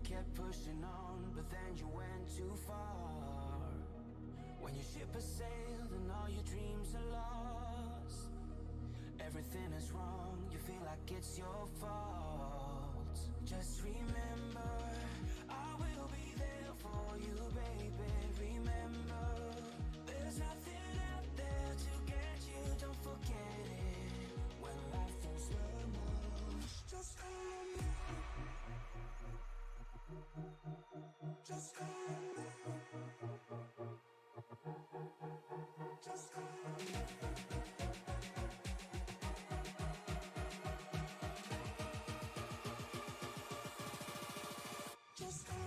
kept pushing on, but then you went too far. When your ship has sailed and all your dreams are lost, everything is wrong, you feel like it's your fault. Just remember, I will be there for you, baby. Remember, there's nothing out there to get you, don't forget it. When life throws lemons, just call me. Just call me. Just call me. Just call me.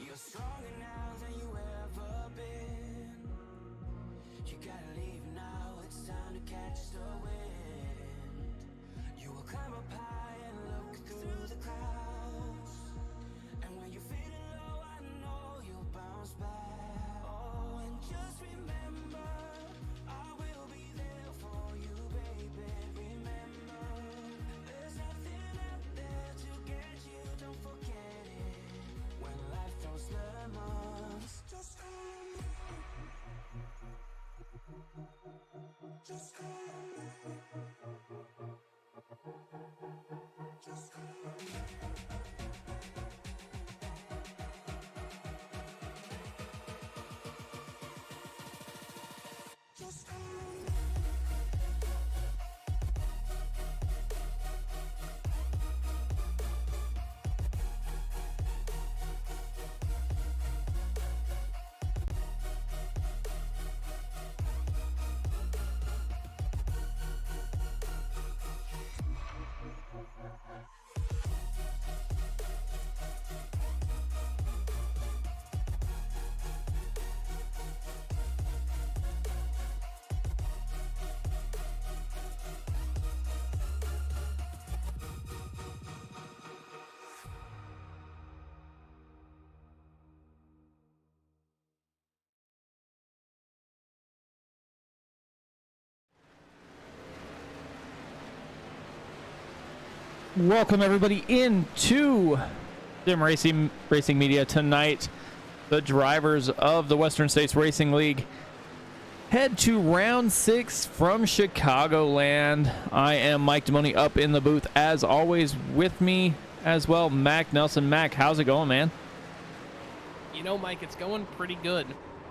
You're stronger now than you ever been. You gotta leave now, it's time to catch the wind. You will climb up high and look through the clouds, and when you're feeling low, I know you'll bounce back. Oh, and just remember, I will be there for you, baby. Remember, there's nothing out there to get you, don't forget it. When life throws lemons, just call me. Just call me. Just call me. Just call me. Welcome everybody into Sim Racing Media tonight. The drivers of the Western States Racing League head to round 6 from Chicagoland. I am Mike Demoni up in the booth as always. With me as well, Mac Nelson. Mac, how's it going, man? You know, Mike, it's going pretty good.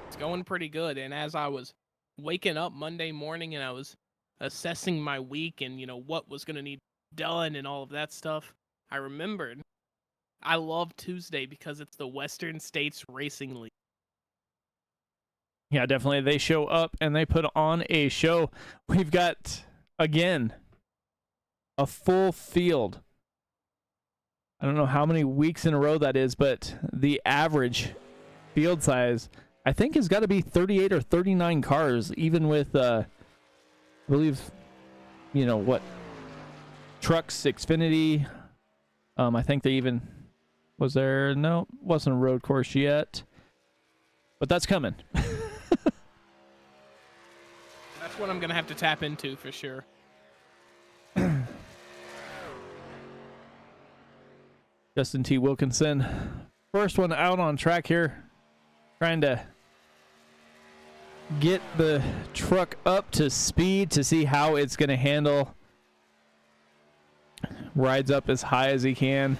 It's going pretty good. And as I was waking up Monday morning and I was assessing my week and, what was going to need done and all of that stuff, I remembered I love Tuesday because it's the Western States Racing League. Yeah, definitely. They show up and they put on a show. We've got, again, a full field. I don't know how many weeks in a row that is, but the average field size, I think, has got to be 38 or 39 cars, even with, I believe, trucks, Xfinity. I think they even, wasn't a road course yet, but that's coming. That's what I'm going to have to tap into for sure. Justin T. Wilkinson, first one out on track here, trying to get the truck up to speed to see how it's going to handle. Rides up as high as he can.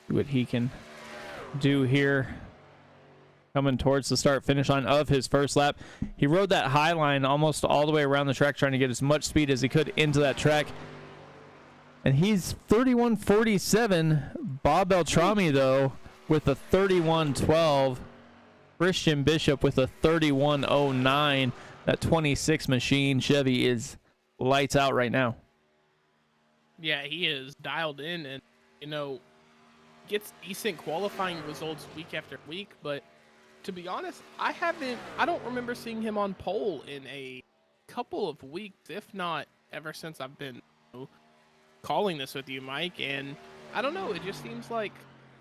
See what he can do here. coming towards the start finish line of his first lap. He rode that high line almost all the way around the track, trying to get as much speed as he could into that track. And he's 31:47. Bob Beltrami, though, with a 31:12. Christian Bishop with a 31:09. That 26 machine Chevy is lights out right now. Yeah, he is dialed in and, gets decent qualifying results week after week. But to be honest, I don't remember seeing him on pole in a couple of weeks, if not ever since I've been calling this with you, Mike. And I don't know, it just seems like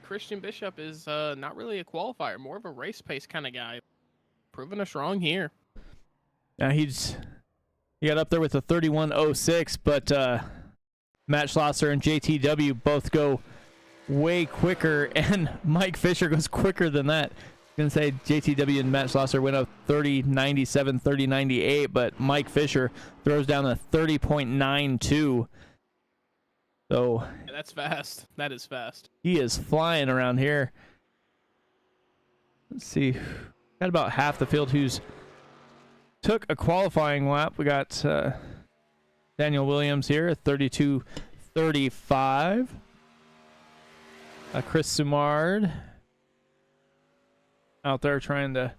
Christian Bishop is not really a qualifier, more of a race pace kind of guy. Proving us wrong here. Now he got up there with a 31:06, but Matt Schlosser and JTW both go way quicker, and Mike Fisher goes quicker than that. I'm going to say JTW and Matt Schlosser went up 30:97, 30:98, but Mike Fisher throws down a 30.92. So yeah, that's fast. That is fast. He is flying around here. Let's see. Got about half the field who's took a qualifying lap. We got Daniel Williams here at 32:35. Chris Sumard out there trying to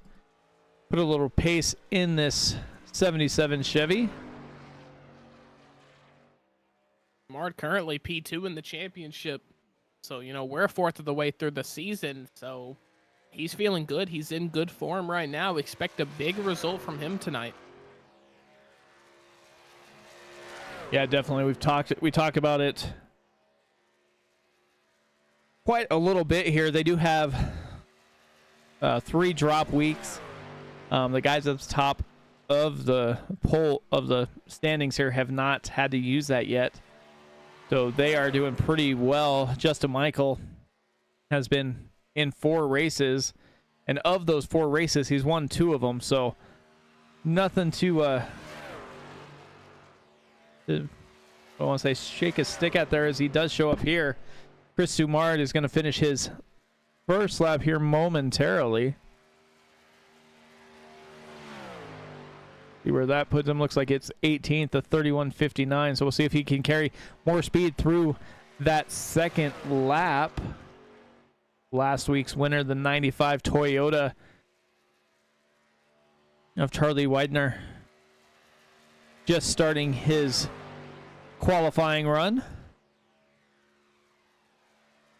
put a little pace in this 77 Chevy. Sumard currently P2 in the championship. So, we're a fourth of the way through the season. So he's feeling good. He's in good form right now. Expect a big result from him tonight. Yeah, definitely. We talk about it quite a little bit here. They do have 3 drop weeks. The guys at the top of the poll of the standings here have not had to use that yet. So they are doing pretty well. Justin Michael has been in 4 races, and of those 4 races, he's won 2 of them. So nothing to I want to say shake his stick at there, as he does show up here. Chris Sumard is going to finish his first lap here momentarily. See where that puts him. Looks like it's 18th of 31:59. So we'll see if he can carry more speed through that second lap. Last week's winner, the 95 Toyota of Charlie Widener, just starting his qualifying run.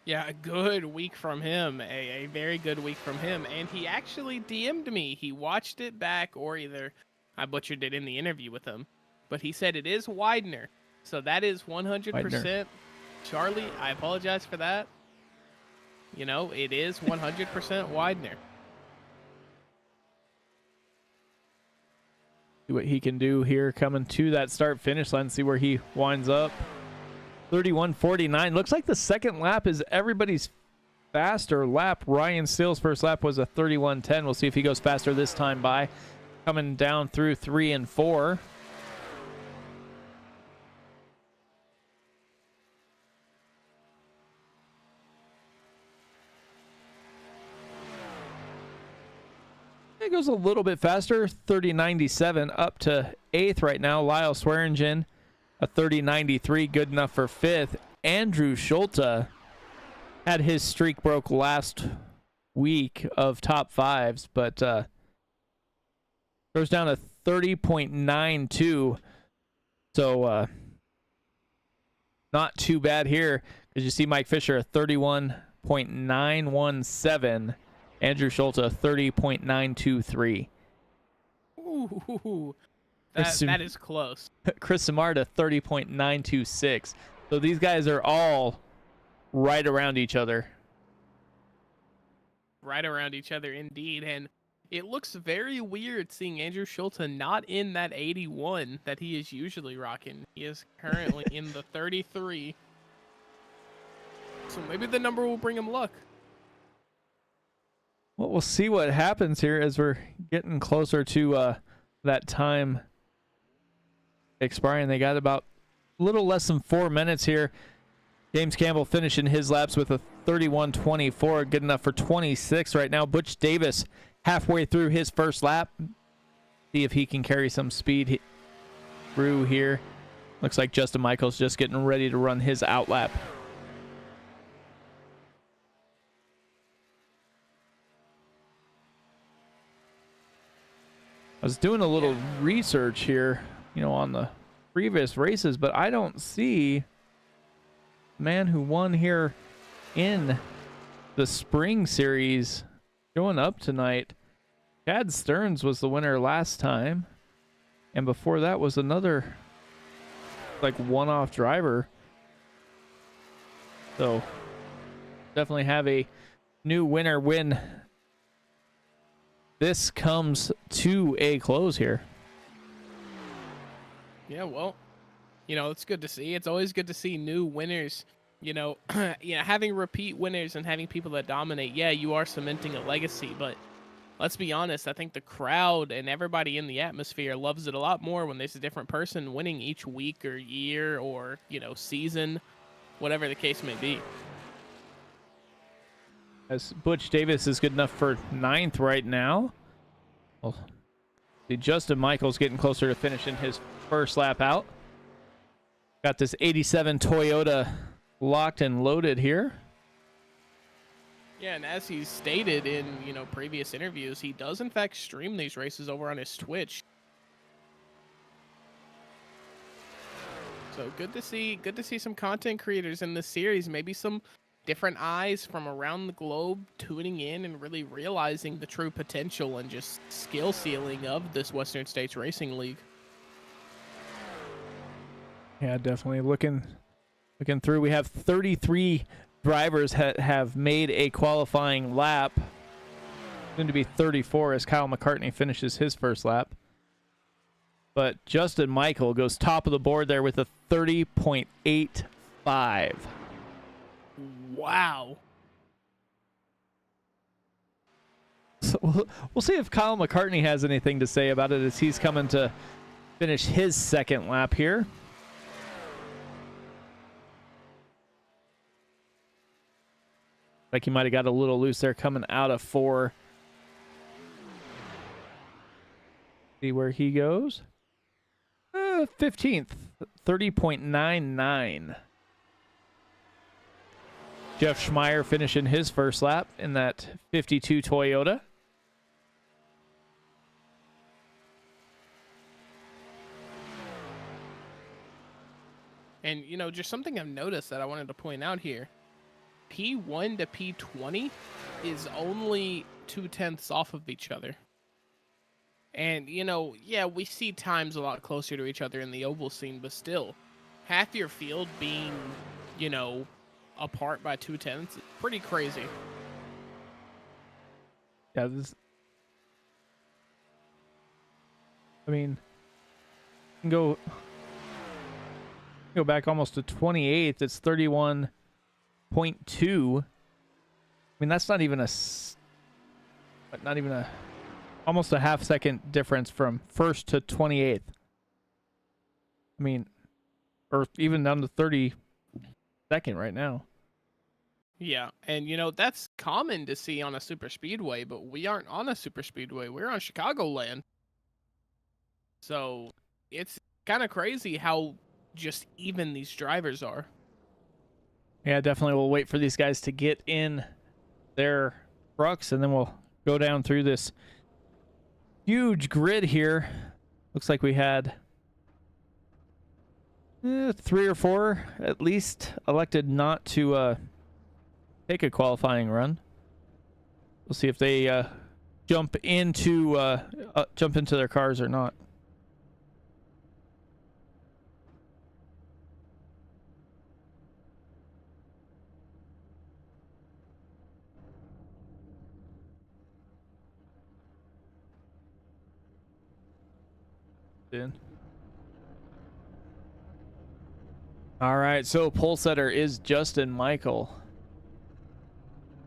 Yeah, a good week from him. A very good week from him. And he actually DM'd me. He watched it back, or either I butchered it in the interview with him. But he said it is Widener. So that is 100%. Widener. Charlie, I apologize for that. It is 100% Widener. See what he can do here coming to that start finish line. See where he winds up. 31:49. Looks like the second lap is everybody's faster lap. Ryan Steele's first lap was a 31:10. We'll see if he goes faster this time by. Coming down through 3 and 4. It goes a little bit faster. 30:97 up to 8th right now. Lyle Swearingen, a 30:93, good enough for 5th. Andrew Schulte had his streak broke last week of top 5s, but goes down to 30.92. So not too bad here, because you see Mike Fisher a 31.917. Andrew Schulte 30.923. Ooh, that is close. Chris Sumard 30.926. So these guys are all right around each other. Right around each other, indeed. And it looks very weird seeing Andrew Schulte not in that 81 that he is usually rocking. He is currently in the 33. So maybe the number will bring him luck. Well, we'll see what happens here as we're getting closer to that time expiring. They got about a little less than 4 minutes here. James Campbell finishing his laps with a 31:24, good enough for 26 right now. Butch Davis halfway through his first lap. See if he can carry some speed through here. Looks like Justin Michaels just getting ready to run his out lap. I was doing a little research here, you know, on the previous races, but I don't see the man who won here in the spring series showing up tonight. Chad Stearns was the winner last time, and before that was another like one-off driver. So definitely have a new winner when this comes to a close here. Yeah, well, you know, it's good to see. It's always good to see new winners. You know, having repeat winners and having people that dominate. Yeah, you are cementing a legacy, but let's be honest, I think the crowd and everybody in the atmosphere loves it a lot more when there's a different person winning each week or year or, you know, season, whatever the case may be. As Butch Davis is good enough for 9th right now. Well, see Justin Michaels getting closer to finishing his first lap out. Got this 87 Toyota locked and loaded here. Yeah, and as he's stated in, you know, previous interviews, he does in fact stream these races over on his Twitch. So good to see some content creators in this series, maybe some different eyes from around the globe tuning in and really realizing the true potential and just skill ceiling of this Western States Racing League. Yeah, definitely looking through. We have 33 drivers have made a qualifying lap. Soon to be 34 as Kyle McCartney finishes his first lap. But Justin Michael goes top of the board there with a 30.85. Wow. So we'll see if Kyle McCartney has anything to say about it as he's coming to finish his second lap here. Like he might have got a little loose there coming out of 4. See where he goes. 15th, 30.99. Jeff Schmeier finishing his first lap in that 52 Toyota. And, you know, just something I've noticed that I wanted to point out here. P1 to P20 is only 0.2 off of each other. And, you know, yeah, we see times a lot closer to each other in the oval scene, but still, half your field being, you know, apart by 0.2 is pretty crazy. Yeah, I mean, go back almost to 28th. It's 31.2. I mean, that's not even almost a half second difference from 1st to 28th. I mean, or even down to 32nd right now. Yeah, and you know, that's common to see on a super speedway, but we aren't on a super speedway. We're on Chicagoland. So it's kind of crazy how just even these drivers are. Yeah, definitely. We'll wait for these guys to get in their trucks, and then we'll go down through this huge grid here. Looks like we had 3 or 4 at least elected not to take a qualifying run. We'll see if they jump into their cars or not. In. All right, so pole setter is Justin Michael.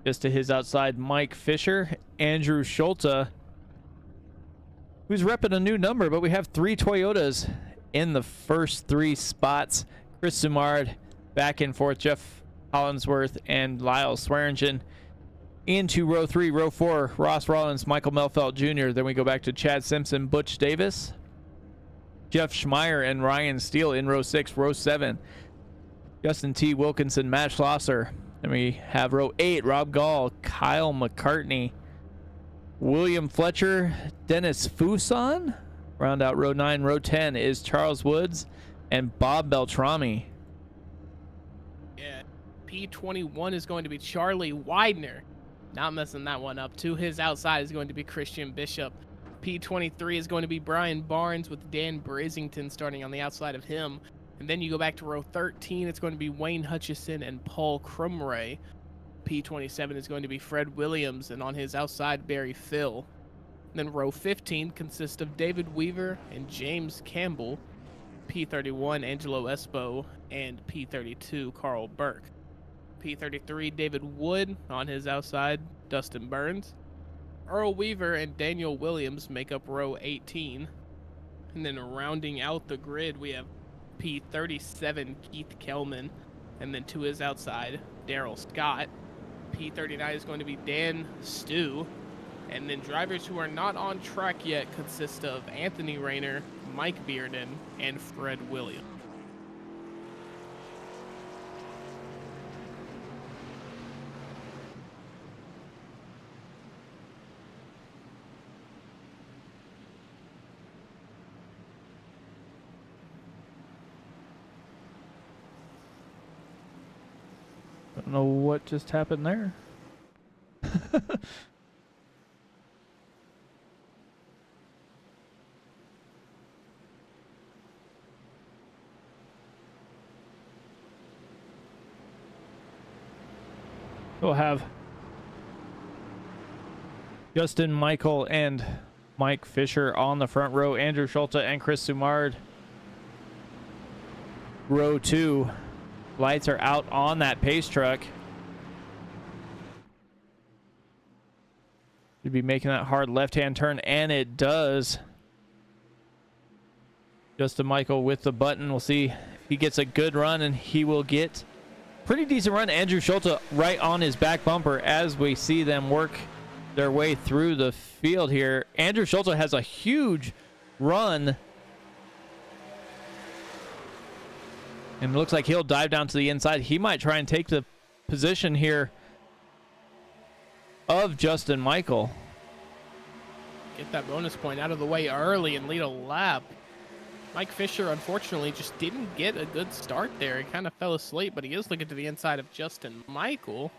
Just to his outside, Mike Fisher, Andrew Schulte, who's repping a new number, but we have 3 Toyotas in the first 3 spots. Chris Sumard back and forth, Jeff Hollinsworth and Lyle Swearingen into row 3, row 4, Ross Rollins, Michael Melfelt Jr. Then we go back to Chad Simpson, Butch Davis, Jeff Schmeier, and Ryan Steele in row 6. Row 7, Justin T. Wilkinson, Matt Schlosser. Then we have row 8, Rob Gall, Kyle McCartney, William Fletcher, Dennis Fuson. Round out row 9. Row 10 is Charles Woods and Bob Beltrami. Yeah, P21 is going to be Charlie Widener. Not messing that one up. To his outside is going to be Christian Bishop. P23 is going to be Brian Barnes with Dan Brazington starting on the outside of him. And then you go back to row 13, it's going to be Wayne Hutchison and Paul Crumray. P27 is going to be Fred Williams, and on his outside, Barry Phil. And then row 15 consists of David Weaver and James Campbell. P31, Angelo Espo, and P32, Carl Burke. P33, David Wood. On his outside, Dustin Burns. Earl Weaver and Daniel Williams make up row 18. And then rounding out the grid, we have P37, Keith Kelman. And then to his outside, Daryl Scott. P39 is going to be Dan Stew. And then drivers who are not on track yet consist of Anthony Rayner, Mike Bearden, and Fred Williams. I don't know what just happened there. We'll have Justin, Michael, and Mike Fisher on the front row. Andrew Schulte and Chris Sumard. Row 2. Lights are out on that pace truck. Should be making that hard left-hand turn, and it does. Justin Michael with the button. We'll see if he gets a good run, and he will get pretty decent run. Andrew Schulte right on his back bumper as we see them work their way through the field here. Andrew Schulte has a huge run. And it looks like he'll dive down to the inside. He might try and take the position here of Justin Michael. Get that bonus point out of the way early and lead a lap. Mike Fisher, unfortunately, just didn't get a good start there. He kind of fell asleep, but he is looking to the inside of Justin Michael.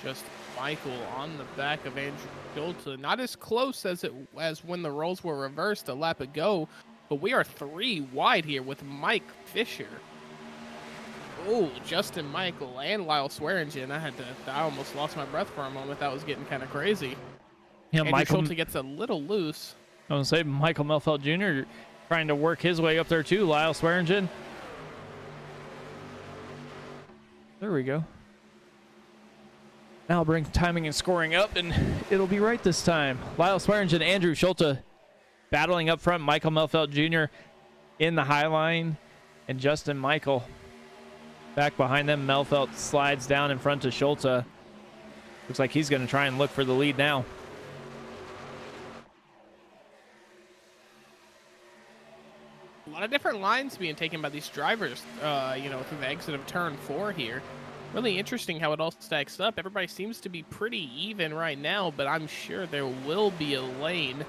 Justin Michael on the back of Andrew Schulte. Not as close as when the roles were reversed a lap ago, but we are 3 wide here with Mike Fisher. Oh, Justin Michael and Lyle Swearingen. I almost lost my breath for a moment. That was getting kind of crazy. Yeah, Andrew Michael Schulte gets a little loose. I was going to say Michael Melfelt Jr. trying to work his way up there too. Lyle Swearingen. There we go. Now I'll bring timing and scoring up, and it'll be right this time. Lyle Swearingen, Andrew Schulte battling up front. Michael Melfelt Jr. in the high line, and Justin Michael back behind them. Melfelt slides down in front of Schulte. Looks like he's going to try and look for the lead now. A lot of different lines being taken by these drivers, through the exit of turn 4 here. Really interesting how it all stacks up. Everybody seems to be pretty even right now, but I'm sure there will be a lane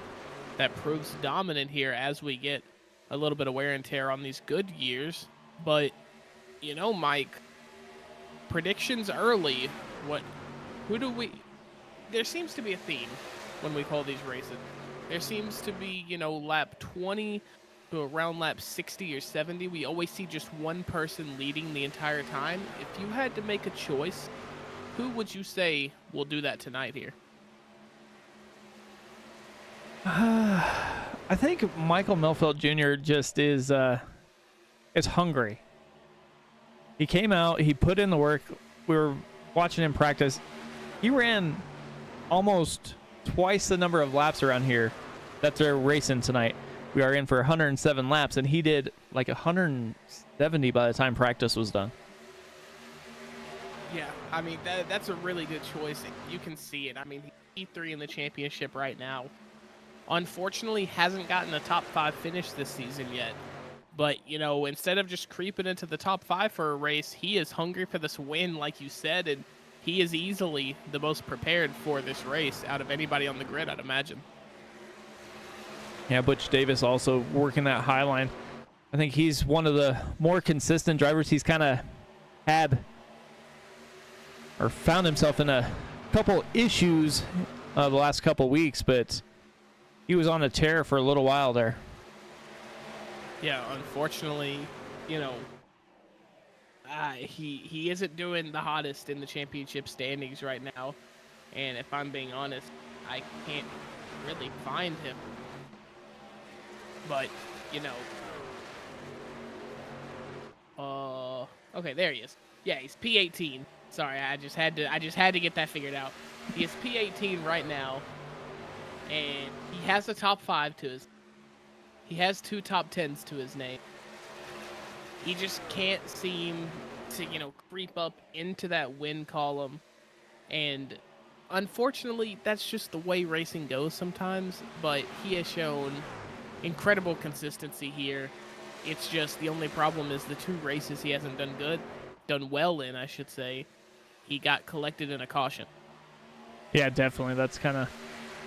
that proves dominant here as we get a little bit of wear and tear on these good years. But, Mike, predictions early. There seems to be a theme when we call these races. There seems to be, lap 20 to around lap 60 or 70, we always see just one person leading the entire time. If you had to make a choice, who would you say will do that tonight here? I think Michael Melfelt Jr. just is hungry. He came out, he put in the work. We were watching him practice. He ran almost twice the number of laps around here that they're racing tonight. We are in for 107 laps, and he did like 170 by the time practice was done. Yeah, I mean, that's a really good choice. You can see it. I mean, he's P3 in the championship right now. Unfortunately, hasn't gotten a top 5 finish this season yet. But, you know, instead of just creeping into the top 5 for a race, he is hungry for this win, like you said, and he is easily the most prepared for this race out of anybody on the grid, I'd imagine. Yeah, Butch Davis also working that high line. I think he's one of the more consistent drivers. He's kind of had or found himself in a couple issues the last couple weeks, but he was on a tear for a little while there. Yeah, unfortunately, you know, he isn't doing the hottest in the championship standings right now. And if I'm being honest, I can't really find him. But, you know, okay, there he is. Yeah, he's P18. Sorry, I just had to get that figured out. He is P18 right now, and he has a top 5 to his. He has 2 top 10s to his name. He just can't seem to, you know, creep up into that win column, and unfortunately, that's just the way racing goes sometimes. But he has shown incredible consistency here. It's just the only problem is the 2 races he hasn't done well in, I should say. He got collected in a caution. Yeah, definitely. That's kind of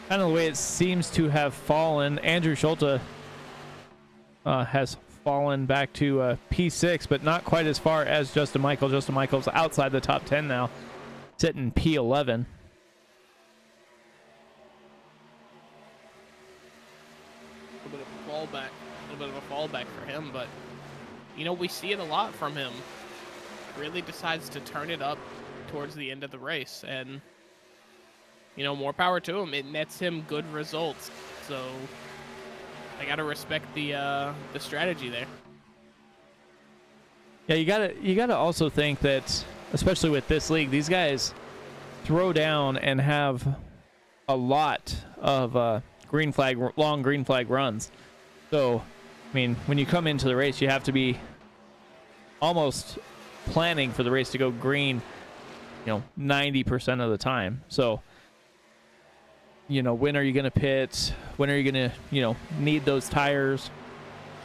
the way it seems to have fallen. Andrew Schulte has fallen back to P6, but not quite as far as Justin Michael. Justin Michael's outside the top 10 now, sitting P11. A little bit of a fallback for him, but you know, we see it a lot from him. Really decides to turn it up towards the end of the race, and you know, more power to him. It nets him good results, so I gotta respect the strategy there. Yeah, you gotta also think that, especially with this league, these guys throw down and have a lot of long green flag runs. So, I mean, when you come into the race, you have to be almost planning for the race to go green, you know, 90% of the time. So, you know, when are you going to pit? When are you going to, you know, need those tires?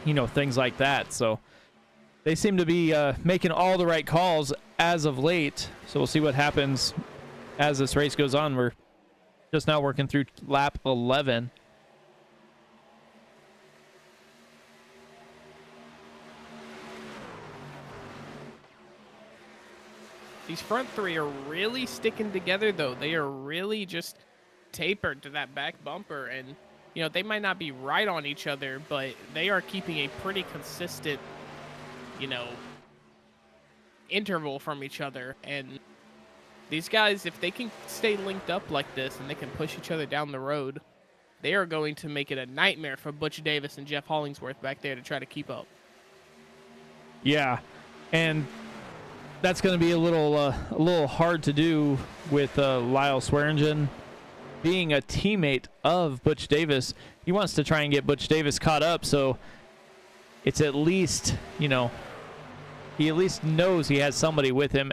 You know, things like that. So they seem to be making all the right calls as of late. So we'll see what happens as this race goes on. We're just now working through lap 11. These front 3 are really sticking together, though. They are really just tapered to that back bumper, and you know, they might not be right on each other, but they are keeping a pretty consistent, you know, interval from each other. And these guys, if they can stay linked up like this and they can push each other down the road, they are going to make it a nightmare for Butch Davis and Jeff Hollingsworth back there to try to keep up. Yeah, and that's going to be a little hard to do with Lyle Swearingen being a teammate of Butch Davis. He wants to try and get Butch Davis caught up, so it's at least, you know, he at least knows he has somebody with him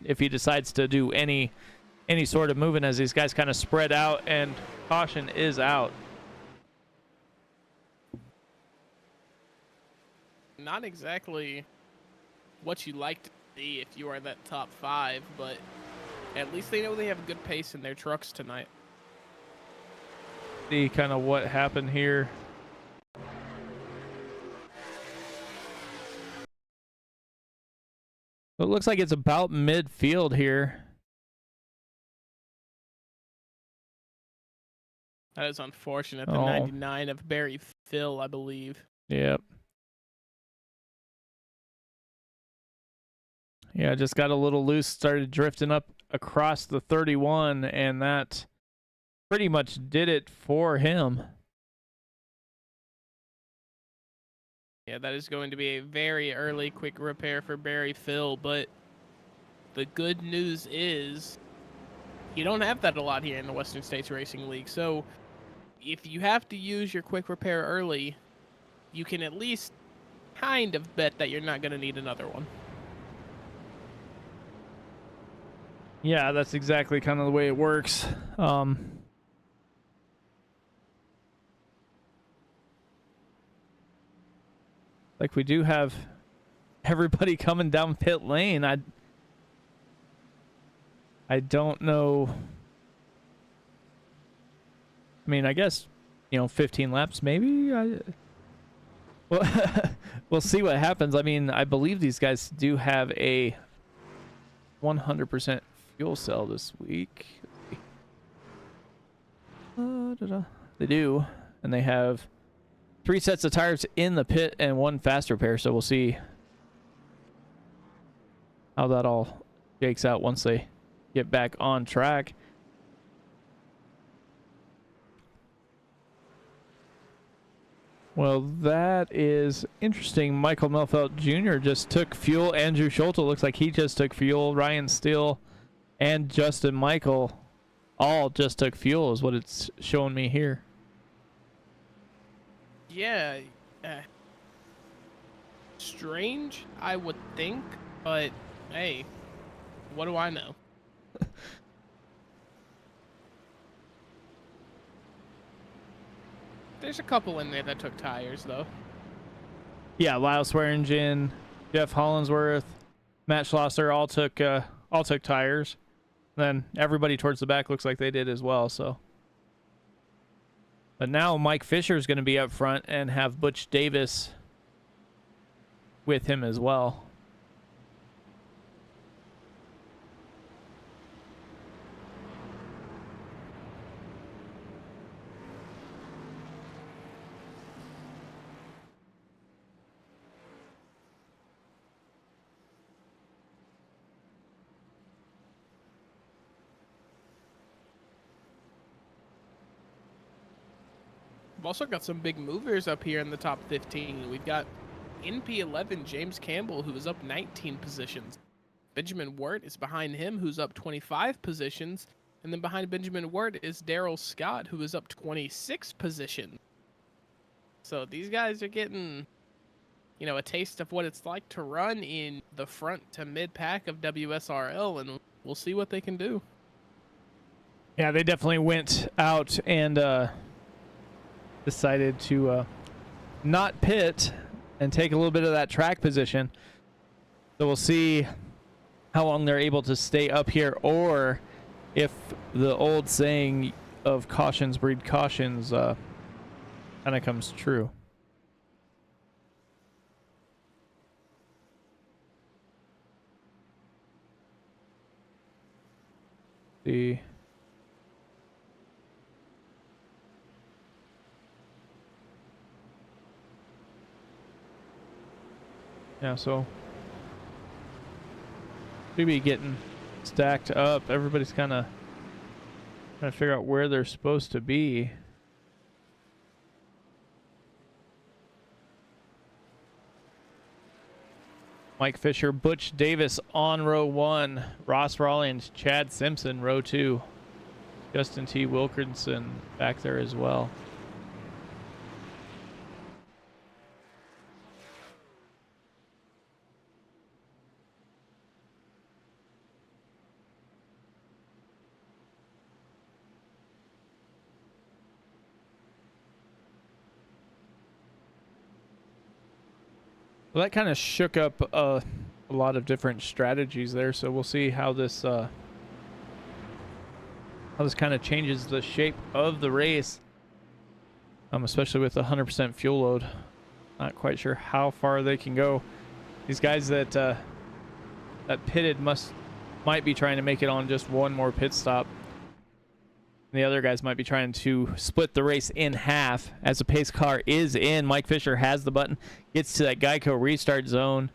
if he decides to do any sort of moving as these guys kind of spread out, and caution is out. Not exactly what you like to see if you are that top 5, but at least they know they have good pace in their trucks tonight. See kind of what happened here. So it looks like it's about midfield here. That is unfortunate. The 99 of Barry Phil, I believe. Yep. Yeah, just got a little loose, started drifting up across the 31, and that pretty much did it for him. Yeah, that is going to be a very early quick repair for Barry Phil, but the good news is you don't have that a lot here in the Western States Racing League. So if you have to use your quick repair early, you can at least kind of bet that you're not going to need another one. Yeah, that's exactly kind of the way it works. Like, we do have everybody coming down pit lane. I don't know. I mean, I guess, 15 laps maybe. Well, we'll see what happens. I mean, I believe these guys do have a 100% fuel cell this week. They do, and they have 3 sets of tires in the pit and 1 fast repair. So we'll see how that all shakes out once they get back on track. Well, that is interesting. Michael Melfelt Jr. just took fuel. Andrew Schulte looks like he just took fuel. Ryan Steele and Justin Michael all just took fuel is what it's showing me here. Yeah. Strange, I would think, but hey, what do I know? There's a couple in there that took tires, though. Yeah, Lyle Swearingen, Jeff Hollinsworth, Matt Schlosser all took tires. Then everybody towards the back looks like they did as well. So, but now Mike Fisher is going to be up front and have Butch Davis with him as well. We've also got some big movers up here in the top 15. We've got NP11 James Campbell, who is up 19 positions. Benjamin Wirt is behind him, who's up 25 positions. And then behind Benjamin Wirt is Daryl Scott, who is up 26 positions. So these guys are getting, a taste of what it's like to run in the front to mid pack of WSRL, and we'll see what they can do. Yeah, they definitely went out and decided to not pit and take a little bit of that track position. So we'll see how long they're able to stay up here, or if the old saying of cautions breed cautions kind of comes true. See. Yeah, so should be getting stacked up. Everybody's kind of trying to figure out where they're supposed to be. Mike Fisher, Butch Davis on row 1, Ross Rawlings, Chad Simpson row 2, Justin T. Wilkinson back there as well. Well, that kind of shook up a lot of different strategies there, so we'll see how this kind of changes the shape of the race, especially with 100% fuel load. Not quite sure how far they can go. These guys that pitted might be trying to make it on just one more pit stop. The other guys might be trying to split the race in half as the pace car is in. Mike Fisher has the button, gets to that Geico restart zone.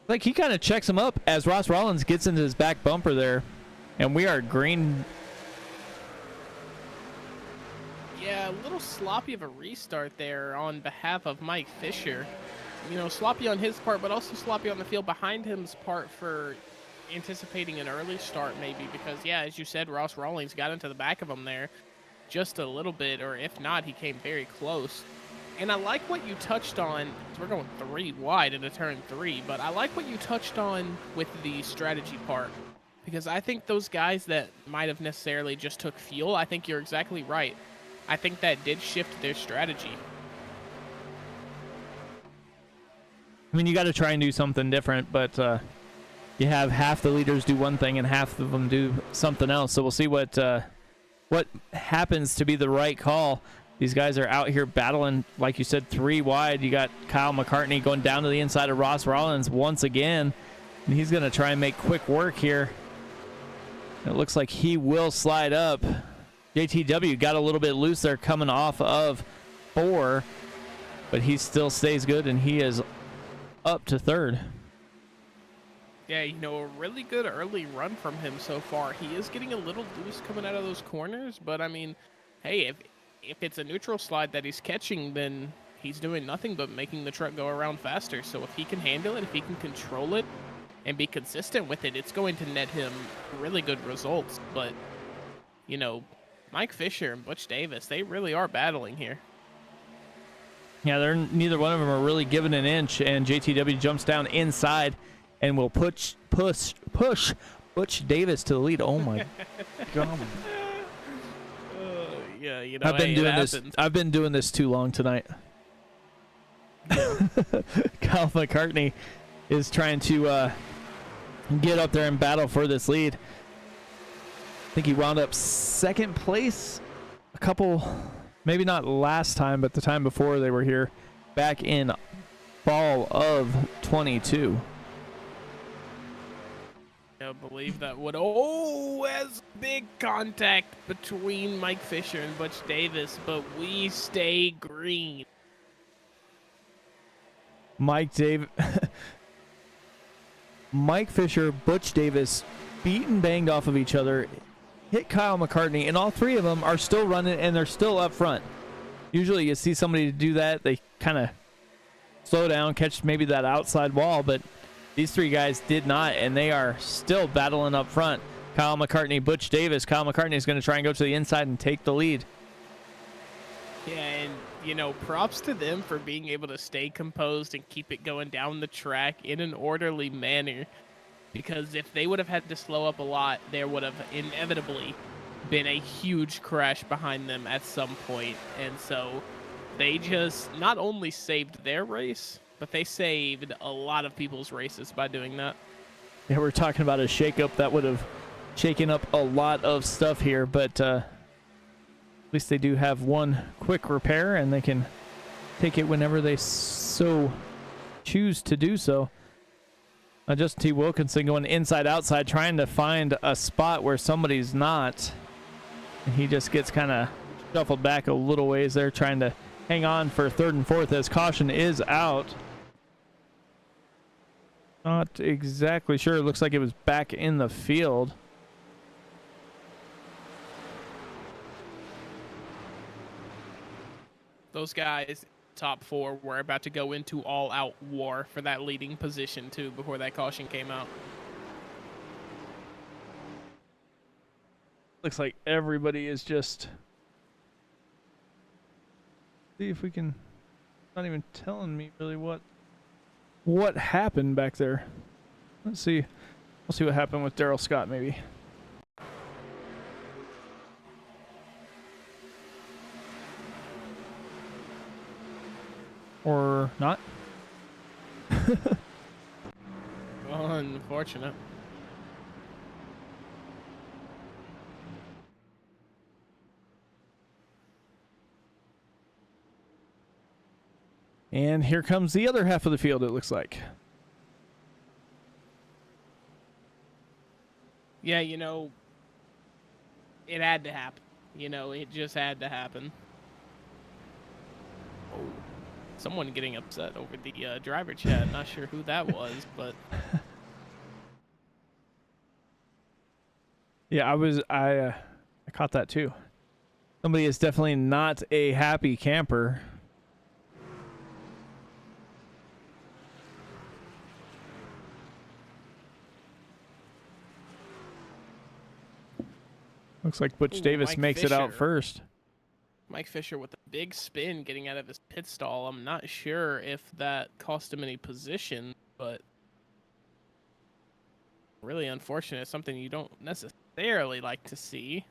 Like, he kind of checks him up as Ross Rollins gets into his back bumper there. And we are green. Yeah, a little sloppy of a restart there on behalf of Mike Fisher. Sloppy on his part, but also sloppy on the field behind him's part for anticipating an early start maybe, because, yeah, as you said, Ross Rawlings got into the back of him there. just a little bit, or if not, he came very close. And I like what you touched on. We're going 3 wide into turn 3, but I like what you touched on with the strategy part, because I think those guys that might have necessarily just took fuel, I think you're exactly right. I think that did shift their strategy. I mean, you got to try and do something different, but you have half the leaders do one thing and half of them do something else. So we'll see what happens to be the right call. These guys are out here battling, like you said, 3 wide. You got Kyle McCartney going down to the inside of Ross Rollins once again, and he's going to try and make quick work here. It looks like he will slide up. JTW got a little bit loose there coming off of 4, but he still stays good, and he is up to 3rd. Yeah, you know, a really good early run from him so far. He is getting a little loose coming out of those corners, but I mean, hey, if it's a neutral slide that he's catching, then he's doing nothing but making the truck go around faster. So if he can handle it, if he can control it and be consistent with it, it's going to net him really good results. But, you know, Mike Fisher and Butch Davis, they really are battling here. Yeah, neither one of them are really giving an inch, and JTW jumps down inside and will push Butch Davis to the lead. Oh my god. Yeah, you know, I've been doing this too long tonight. Kyle McCartney is trying to get up there and battle for this lead. I think he wound up 2nd place a couple, maybe not last time, but the time before they were here, back in fall of 22. I believe that would. Oh, as big contact between Mike Fisher and Butch Davis, but we stay green. Mike Fisher, Butch Davis beat and banged off of each other, hit Kyle McCartney, and all 3 of them are still running, and they're still up front. Usually you see somebody do that, they kind of slow down, catch maybe that outside wall, but these 3 guys did not, and they are still battling up front. Kyle McCartney, Butch Davis. Kyle McCartney is going to try and go to the inside and take the lead. Yeah, and, you know, props to them for being able to stay composed and keep it going down the track in an orderly manner. Because if they would have had to slow up a lot, there would have inevitably been a huge crash behind them at some point. And so they just not only saved their race, but they saved a lot of people's races by doing that. Yeah, we're talking about a shakeup that would have shaken up a lot of stuff here, but at least they do have one quick repair, and they can take it whenever they so choose to do so. Justin T. Wilkinson going inside outside, trying to find a spot where somebody's not, and he just gets kind of shuffled back a little ways there, trying to hang on for 3rd and 4th as caution is out. Not exactly sure. It looks like it was back in the field. Those guys, top 4, were about to go into all-out war for that leading position, too, before that caution came out. Looks like everybody is just... See if we can... Not even telling me really what happened back there. Let's see. We'll see what happened with Daryl Scott, maybe. Or not. Unfortunate. And here comes the other half of the field, it looks like. Yeah, you know, it had to happen. You know, it just had to happen. Oh, someone getting upset over the driver chat. Not sure who that was, but... Yeah, I caught that too. Somebody is definitely not a happy camper. Looks like Butch Davis Mike makes it out Fisher. first. Mike Fisher with a big spin getting out of his pit stall. I'm not sure if that cost him any position, but really unfortunate. Something you don't necessarily like to see.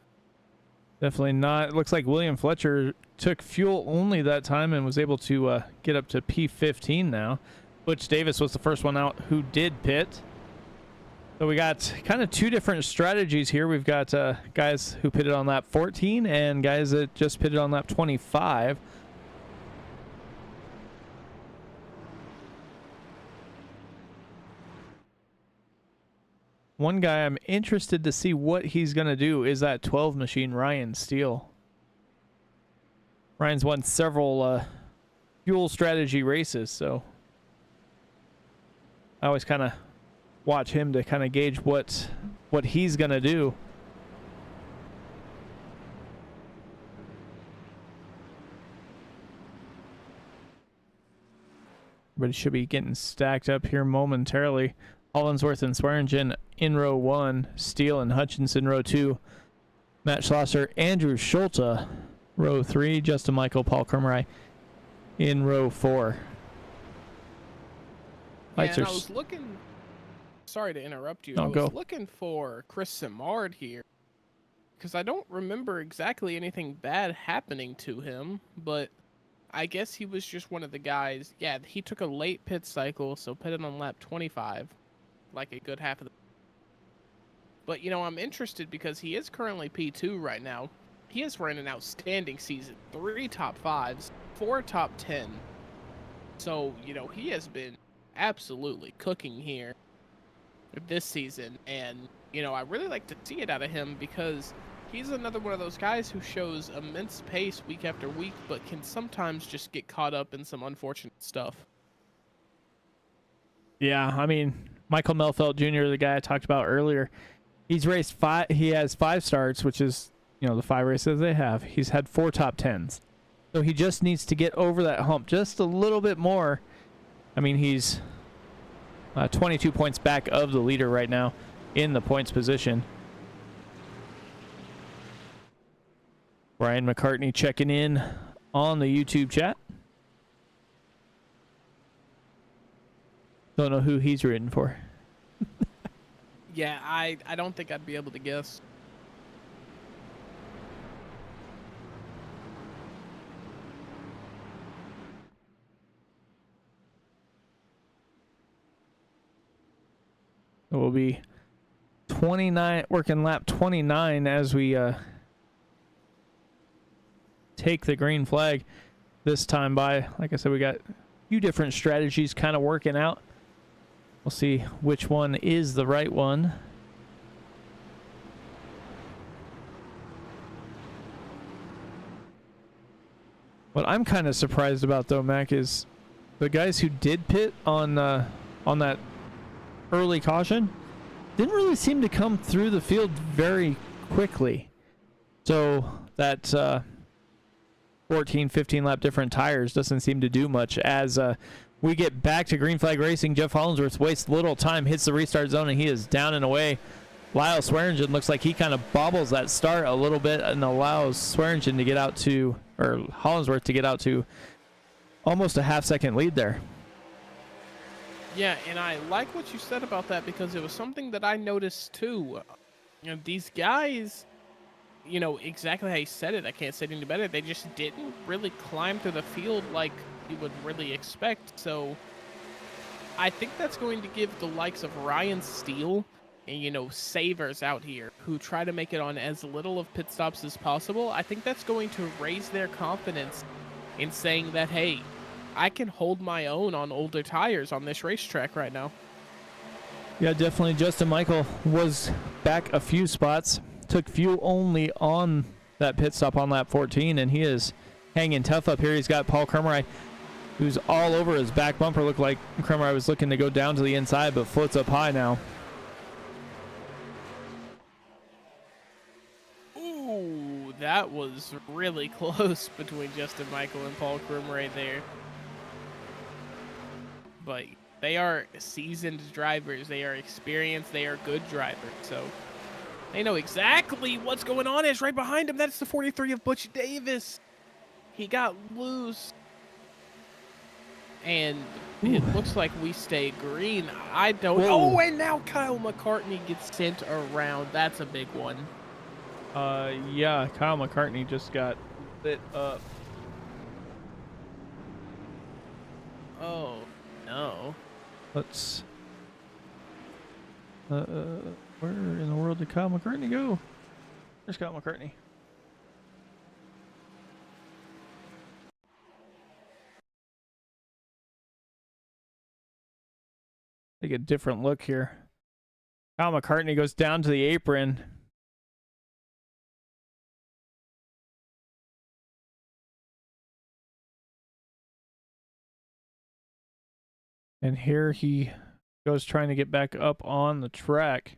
Definitely not. It looks like William Fletcher took fuel only that time and was able to get up to P15 now. Butch Davis was the first one out who did pit. So we got kind of two different strategies here. We've got guys who pitted on lap 14 and guys that just pitted on lap 25. One guy I'm interested to see what he's going to do is that 12 machine, Ryan Steele. Ryan's won several fuel strategy races, so I always kind of watch him to kind of gauge what he's going to do. But it should be getting stacked up here momentarily. Hollinsworth and Swearingen in row 1, Steele and Hutchinson row 2, Matt Schlosser, Andrew Schulte row 3, Justin Michael, Paul Kermerai in row 4. Yeah, and I was looking. Sorry to interrupt you. I was looking for Chris Simard here because I don't remember exactly anything bad happening to him, but I guess he was just one of the guys. Yeah, he took a late pit cycle, so pitted on lap 25, like a good half of the. But, you know, I'm interested because he is currently P2 right now. He has run an outstanding season. 3 top 5s, 4 top 10. So, you know, he has been absolutely cooking here this season. And, you know, I really like to see it out of him because he's another one of those guys who shows immense pace week after week, but can sometimes just get caught up in some unfortunate stuff. Yeah, I mean, Michael Melfelt Jr., the guy I talked about earlier, he's raced 5. He has 5 starts, which is, you know, the 5 races they have. He's had 4 top 10s. So he just needs to get over that hump just a little bit more. I mean, he's 22 points back of the leader right now in the points position. Brian McCartney checking in on the YouTube chat. Don't know who he's rooting for. Yeah, I don't think I'd be able to guess. It will be 29, working lap 29 as we take the green flag this time by. Like I said, we got a few different strategies kind of working out. We'll see which one is the right one. What I'm kind of surprised about, though, Mac, is the guys who did pit on that early caution didn't really seem to come through the field very quickly. So that 14, 15 lap different tires doesn't seem to do much. As we get back to green flag racing, Jeff Hollinsworth wastes little time, hits the restart zone, and he is down and away. Lyle Swearingen looks like he kind of bobbles that start a little bit and allows Swearingen to get out to, or Hollinsworth to get out to almost a half-second lead there. Yeah, and I like what you said about that because it was something that I noticed too. You know, these guys, you know, exactly how you said it, I can't say it any better. They just didn't really climb through the field like you would really expect. So I think that's going to give the likes of Ryan Steele and, you know, savers out here who try to make it on as little of pit stops as possible. I think that's going to raise their confidence in saying that, hey, I can hold my own on older tires on this racetrack right now. Yeah, definitely. Justin Michael was back a few spots. Took fuel only on that pit stop on lap 14, and he is hanging tough up here. He's got Paul Kermerai, who's all over his back bumper. Looked like Kermerai was looking to go down to the inside, but floats up high now. Ooh, that was really close between Justin Michael and Paul Kermerai there. But they are seasoned drivers. They are experienced. They are good drivers. So they know exactly what's going on. It's right behind him. That's the 43 of Butch Davis. he got loose. And it looks like we stay green. I don't. Whoa. Oh, and now Kyle McCartney gets sent around. That's a big one. Yeah, Kyle McCartney just got lit up. Oh, no. Let's. Where in the world did Kyle McCartney go? There's Kyle McCartney. Take a different look here. Kyle McCartney goes down to the apron. And here he goes trying to get back up on the track.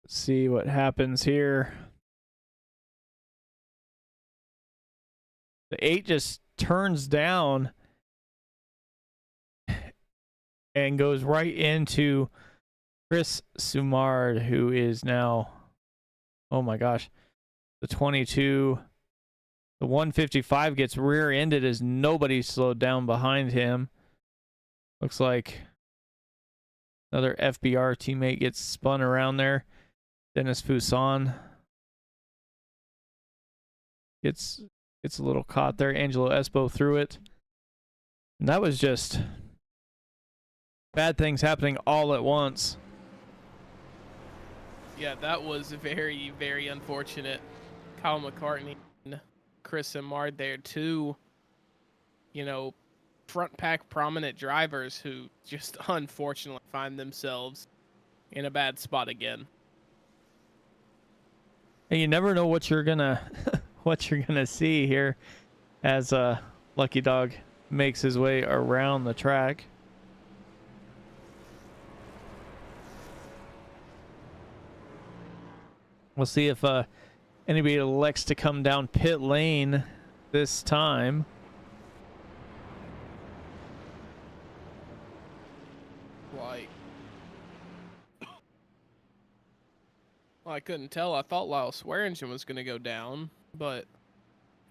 Let's see what happens here. The 8 just turns down and goes right into Chris Sumard, who is now, oh my gosh, the 22. The 155 gets rear-ended as nobody slowed down behind him. Looks like another FBR teammate gets spun around there. Dennis Fuson gets a little caught there. Angelo Espo threw it. And that was just bad things happening all at once. Yeah, that was very, very unfortunate. Kyle McCartney and Chris Amard there too. You know, front pack prominent drivers who just unfortunately find themselves in a bad spot again. And you never know what you're gonna see here as Lucky Dog makes his way around the track. We'll see if anybody elects to come down pit lane this time. Like, well, I couldn't tell. I thought Lyle Swearingen was going to go down, but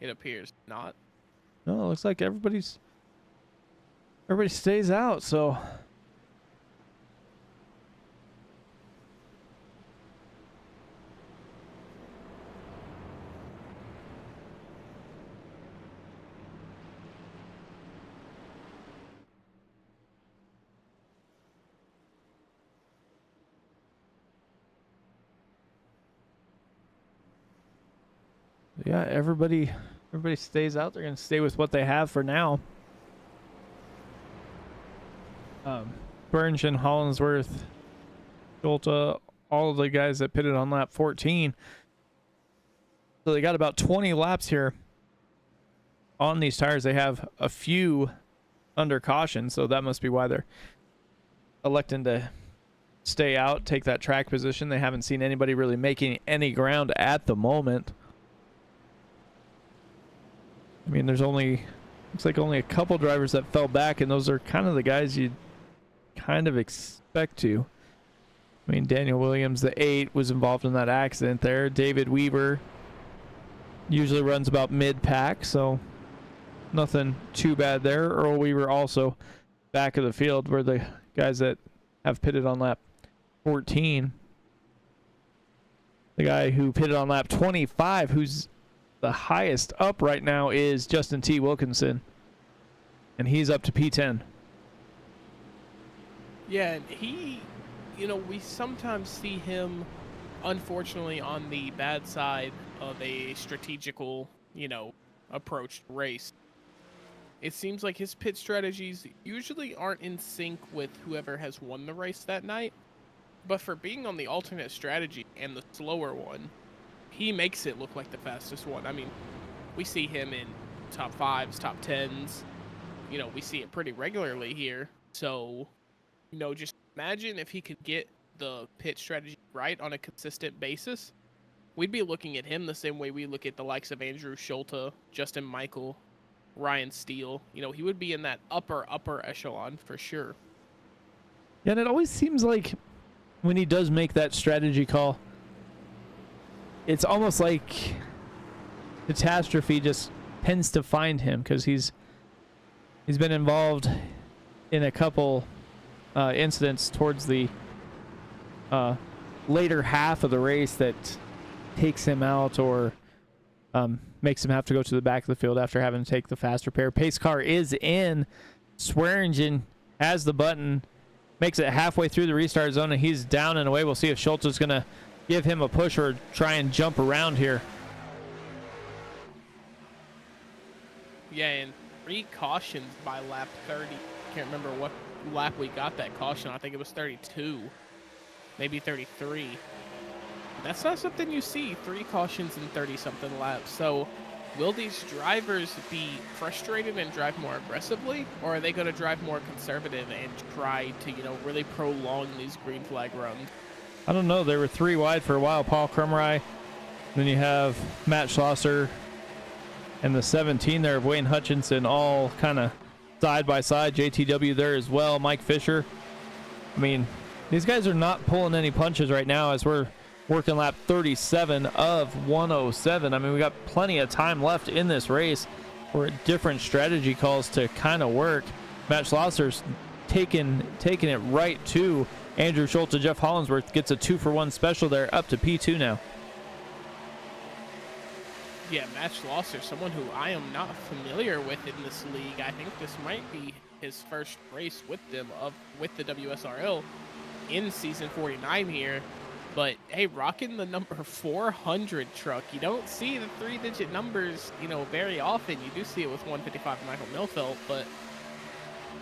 it appears not. No, it looks like everybody stays out, so yeah, everybody stays out. They're going to stay with what they have for now. Burns and Hollinsworth, Jolta, all of the guys that pitted on lap 14. So they got about 20 laps here on these tires. They have a few under caution, so that must be why they're electing to stay out, take that track position. They haven't seen anybody really making any ground at the moment. I mean, looks like only a couple drivers that fell back, and those are kind of the guys you'd kind of expect to. I mean, Daniel Williams, the 8, was involved in that accident there. David Weaver usually runs about mid-pack, so nothing too bad there. Earl Weaver also back of the field, where the guys that have pitted on lap 14. The guy who pitted on lap 25, who's the highest up right now, is Justin T. Wilkinson, and he's up to P10. Yeah, and he, we sometimes see him, unfortunately, on the bad side of a strategical, approach to race. It seems like his pit strategies usually aren't in sync with whoever has won the race that night, but for being on the alternate strategy and the slower one, he makes it look like the fastest one. I mean, we see him in top 5s, top 10s. We see it pretty regularly here. So, just imagine if he could get the pit strategy right on a consistent basis. We'd be looking at him the same way we look at the likes of Andrew Schulte, Justin Michael, Ryan Steele. He would be in that upper echelon for sure. Yeah, and it always seems like when he does make that strategy call, it's almost like catastrophe just tends to find him, because he's been involved in a couple incidents towards the later half of the race that takes him out, or makes him have to go to the back of the field after having to take the faster pair. Pace car is in. Swearingen has the button, makes it halfway through the restart zone, and he's down and away. We'll see if Schultz is going to give him a push or try and jump around here. Yeah, and 3 cautions by lap 30. Can't remember what lap we got that caution. I think it was 32, maybe 33. That's not something you see, 3 cautions in 30-something laps. So will these drivers be frustrated and drive more aggressively, or are they going to drive more conservative and try to, you know, really prolong these green flag runs? I don't know. They were 3 wide for a while. Paul Krumrei. Then you have Matt Schlosser and the 17 there of Wayne Hutchinson, all kind of side by side. JTW there as well. Mike Fisher. I mean, these guys are not pulling any punches right now as we're working lap 37 of 107. I mean, we got plenty of time left in this race for different strategy calls to kind of work. Matt Schlosser's taking it right to Andrew Schultz. Jeff Hollinsworth gets a 2-for-1 special there, up to P2 now. Yeah, Matt Schlosser, someone who I am not familiar with in this league. I think this might be his first race with them, with the WSRL in season 49 here. But hey, rocking the number 400 truck. You don't see the 3-digit numbers, you know, very often. You do see it with 155 Michael Milfelt, but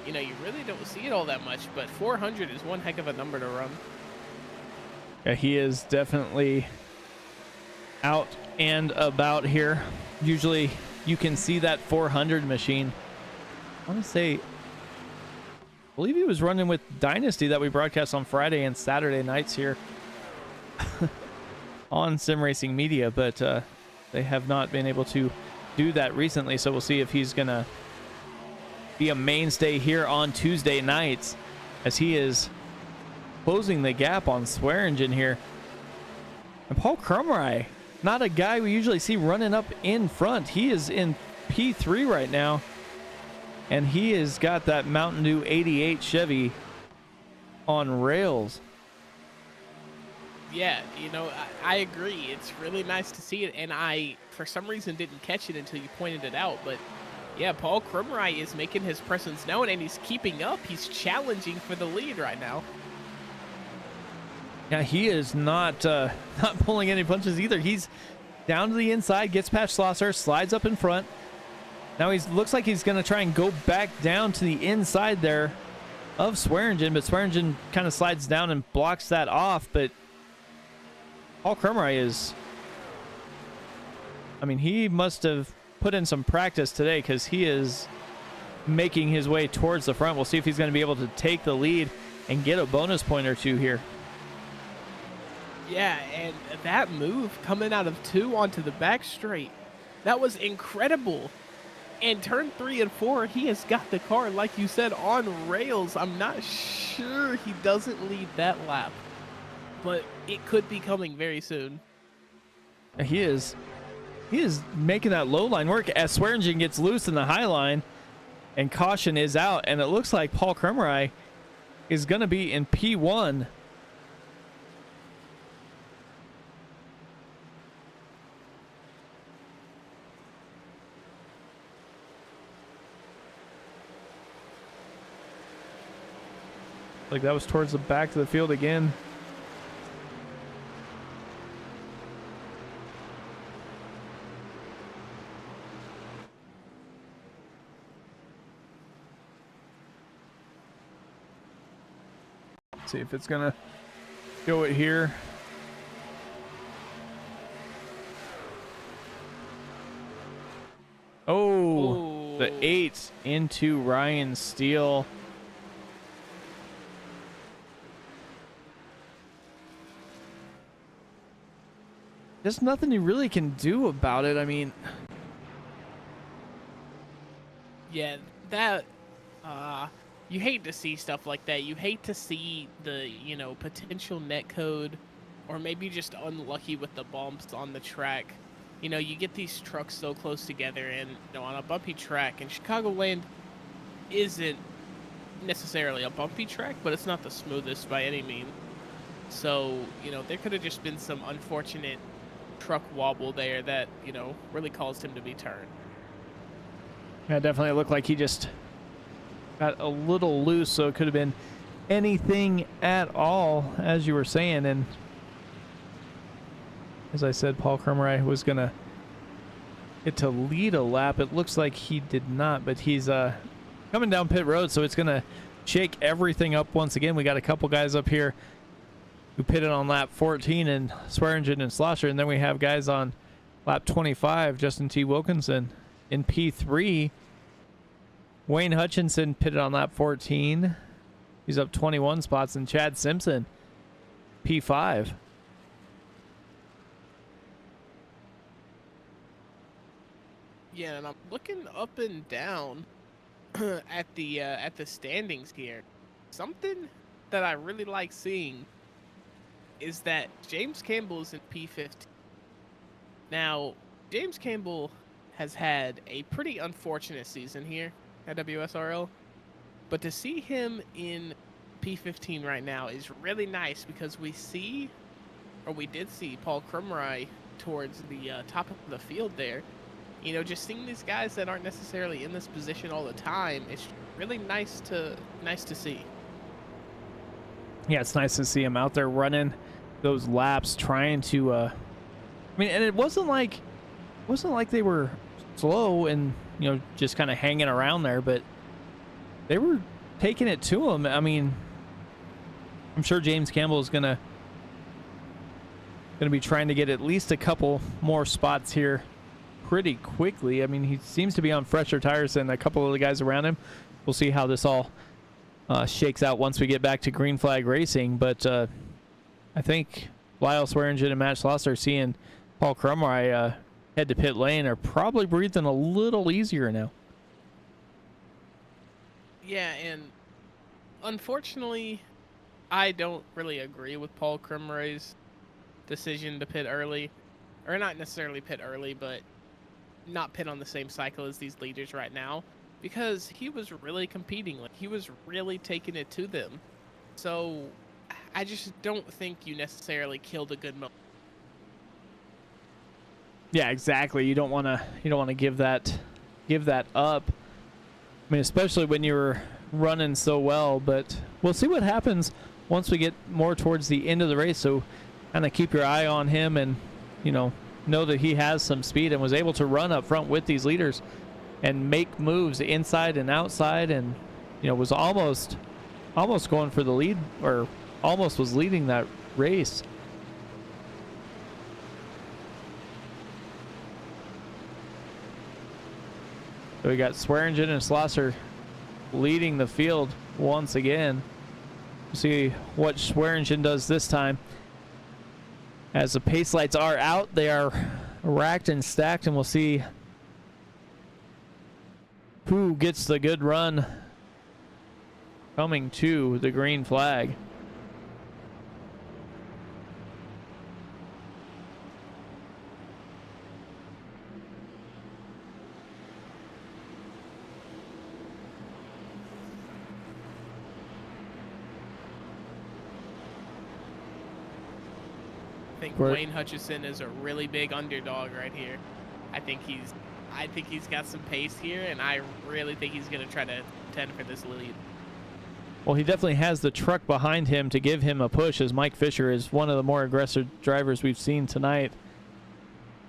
you know, you really don't see it all that much. But 400 is one heck of a number to run. Yeah, he is definitely out and about here. Usually you can see that 400 machine. I want to say, I believe he was running with Dynasty that we broadcast on Friday and Saturday nights here on Sim Racing Media, but they have not been able to do that recently. So we'll see if he's gonna be a mainstay here on Tuesday nights, as he is closing the gap on Swearingen here. And Paul Krumrei, not a guy we usually see running up in front. He is in P3 right now, and he has got that Mountain Dew 88 Chevy on rails. Yeah, you know, I agree. It's really nice to see it, and I, for some reason, didn't catch it until you pointed it out. But yeah, Paul Krumrei is making his presence known, and he's keeping up. He's challenging for the lead right now. Yeah, he is not pulling any punches either. He's down to the inside, gets past Schlosser, slides up in front. Now he looks like he's going to try and go back down to the inside there of Swearingen, but Swearingen kind of slides down and blocks that off. But Paul Krumrei is, I mean, he must have put in some practice today, because he is making his way towards the front. We'll see if he's going to be able to take the lead and get a bonus point or two here. Yeah, and that move coming out of 2 onto the back straight, that was incredible. And turn 3 and 4, he has got the car, like you said, on rails. I'm not sure he doesn't lead that lap, but it could be coming very soon. He is making that low line work as Swearingen gets loose in the high line, and caution is out, and it looks like Paul Krumrei is going to be in P1. Like that was towards the back of the field again. Let's see if it's gonna go it here. Oh, the 8 into Ryan Steele. There's nothing you really can do about it. I mean, yeah, that you hate to see stuff like that. You hate to see the, you know, potential net code or maybe just unlucky with the bumps on the track. You know, you get these trucks so close together, and on a bumpy track, and Chicagoland isn't necessarily a bumpy track, but it's not the smoothest by any means. So, there could have just been some unfortunate truck wobble there that, really caused him to be turned. Yeah, definitely looked like he just got a little loose, so it could have been anything at all, as you were saying. And as I said, Paul Krumrei was going to get to lead a lap. It looks like he did not, but he's coming down pit road, so it's going to shake everything up once again. We got a couple guys up here who pitted on lap 14 in Swearingen and Schlosser, and then we have guys on lap 25, Justin T. Wilkinson in P3. Wayne Hutchinson pitted on lap 14. He's up 21 spots, and Chad Simpson, P5. Yeah, and I'm looking up and down at the standings here. Something that I really like seeing is that James Campbell is in P15. Now, James Campbell has had a pretty unfortunate season here at WSRL, but to see him in P15 right now is really nice, because we did see Paul Krumrei towards the top of the field there. Just seeing these guys that aren't necessarily in this position all the time, it's really nice to see. Yeah, it's nice to see him out there running those laps, trying to and it wasn't like they were slow and just kind of hanging around there, but they were taking it to him. I mean, I'm sure James Campbell is gonna be trying to get at least a couple more spots here pretty quickly. I mean, he seems to be on fresher tires than a couple of the guys around him. We'll see how this all shakes out once we get back to green flag racing, but I think Lyle Swearingen and Matt Schlosser, seeing Paul Krumrei head to pit lane, are probably breathing a little easier now. Yeah, and unfortunately, I don't really agree with Paul Krumrei's decision to pit early. Or not necessarily pit early, but not pit on the same cycle as these leaders right now, because he was really competing. Like, he was really taking it to them. So I just don't think you necessarily killed a good moment. Yeah, exactly. You don't want to give that up. I mean, especially when you were running so well. But we'll see what happens once we get more towards the end of the race. So kind of keep your eye on him, and know that he has some speed and was able to run up front with these leaders and make moves inside and outside, and was almost going for the lead, or almost was leading that race. So we got Swearingen and Schlosser leading the field once again. See what Swearingen does this time. As the pace lights are out, they are racked and stacked, and we'll see who gets the good run coming to the green flag. I think Wayne Hutchison is a really big underdog right here. I think he's got some pace here, and I really think he's going to try to contend for this lead. Well, he definitely has the truck behind him to give him a push, as Mike Fisher is one of the more aggressive drivers we've seen tonight.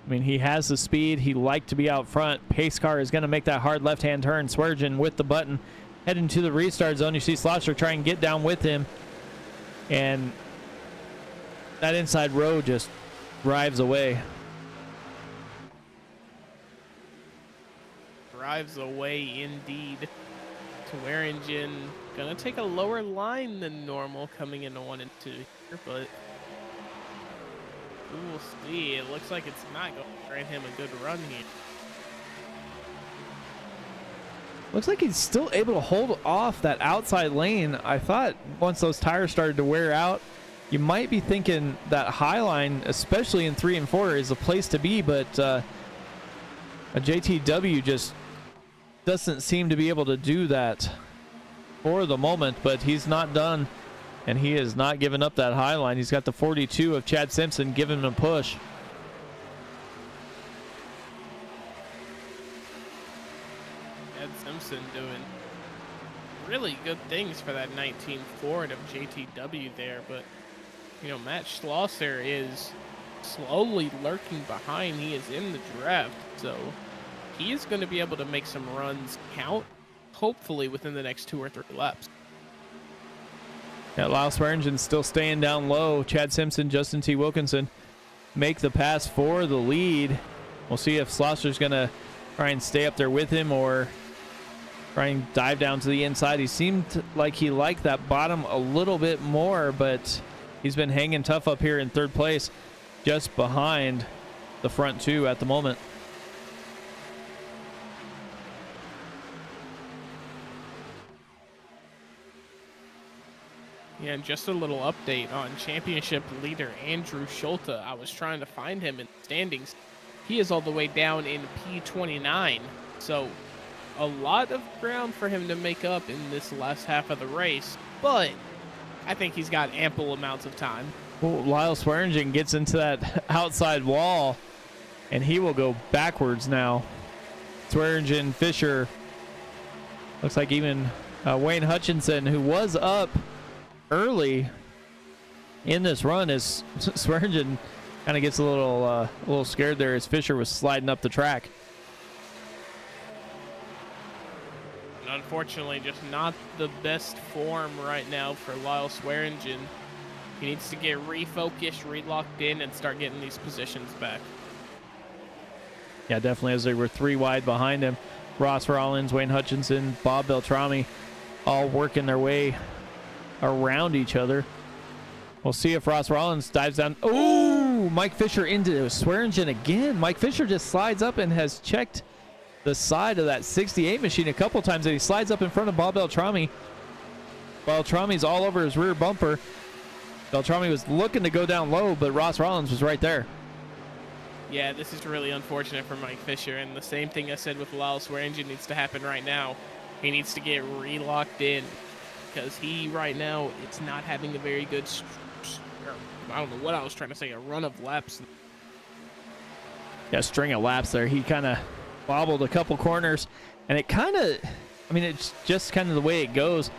I mean, he has the speed. He liked to be out front. Pace car is going to make that hard left-hand turn. Swearingen with the button, heading to the restart zone. You see Schlosser try and get down with him, and that inside row just drives away. Drives away indeed. Swearingen gonna take a lower line than normal coming into 1 and 2 here, but we'll see. It looks like it's not going to grant him a good run here. Looks like he's still able to hold off that outside lane. I thought once those tires started to wear out you might be thinking that high line, especially in 3 and 4, is a place to be, but a JTW just doesn't seem to be able to do that for the moment. But he's not done, and he has not given up that high line. He's got the 42 of Chad Simpson giving him a push. Chad Simpson doing really good things for that 19 Ford of JTW there, but you know, Matt Schlosser is slowly lurking behind. He is in the draft, so he is going to be able to make some runs count, hopefully within the next 2 or 3 laps. Yeah, Lyle Swearingen still staying down low. Chad Simpson, Justin T. Wilkinson make the pass for the lead. We'll see if Schlosser's going to try and stay up there with him or try and dive down to the inside. He seemed like he liked that bottom a little bit more, but he's been hanging tough up here in 3rd place, just behind the front 2 at the moment. Yeah, and just a little update on championship leader Andrew Schulte. I was trying to find him in the standings. He is all the way down in P29, so a lot of ground for him to make up in this last half of the race, but I think he's got ample amounts of time. Well, Lyle Swearingen gets into that outside wall, and he will go backwards now. Swearingen, Fisher, looks like even Wayne Hutchinson, who was up early in this run, as Swearingen kind of gets a little scared there as Fisher was sliding up the track. Unfortunately, just not the best form right now for Lyle Swearingen. He needs to get refocused, relocked in, and start getting these positions back. Yeah, definitely, as they were 3 wide behind him. Ross Rollins, Wayne Hutchinson, Bob Beltrami, all working their way around each other. We'll see if Ross Rollins dives down. Oh, Mike Fisher into Swearingen again. Mike Fisher just slides up and has checked the side of that 68 machine a couple times, and he slides up in front of Bob Beltrami. Beltrami's all over his rear bumper. Beltrami was looking to go down low, but Ross Rollins was right there. Yeah, this is really unfortunate for Mike Fisher, and the same thing I said with Lyle Swearingen needs to happen right now. He needs to get relocked in, because he right now it's not having a very good I don't know what I was trying to say, a run of laps. Yeah, string of laps there. He kind of bobbled a couple corners, and it kind of, I mean, it's just kind of the way it goes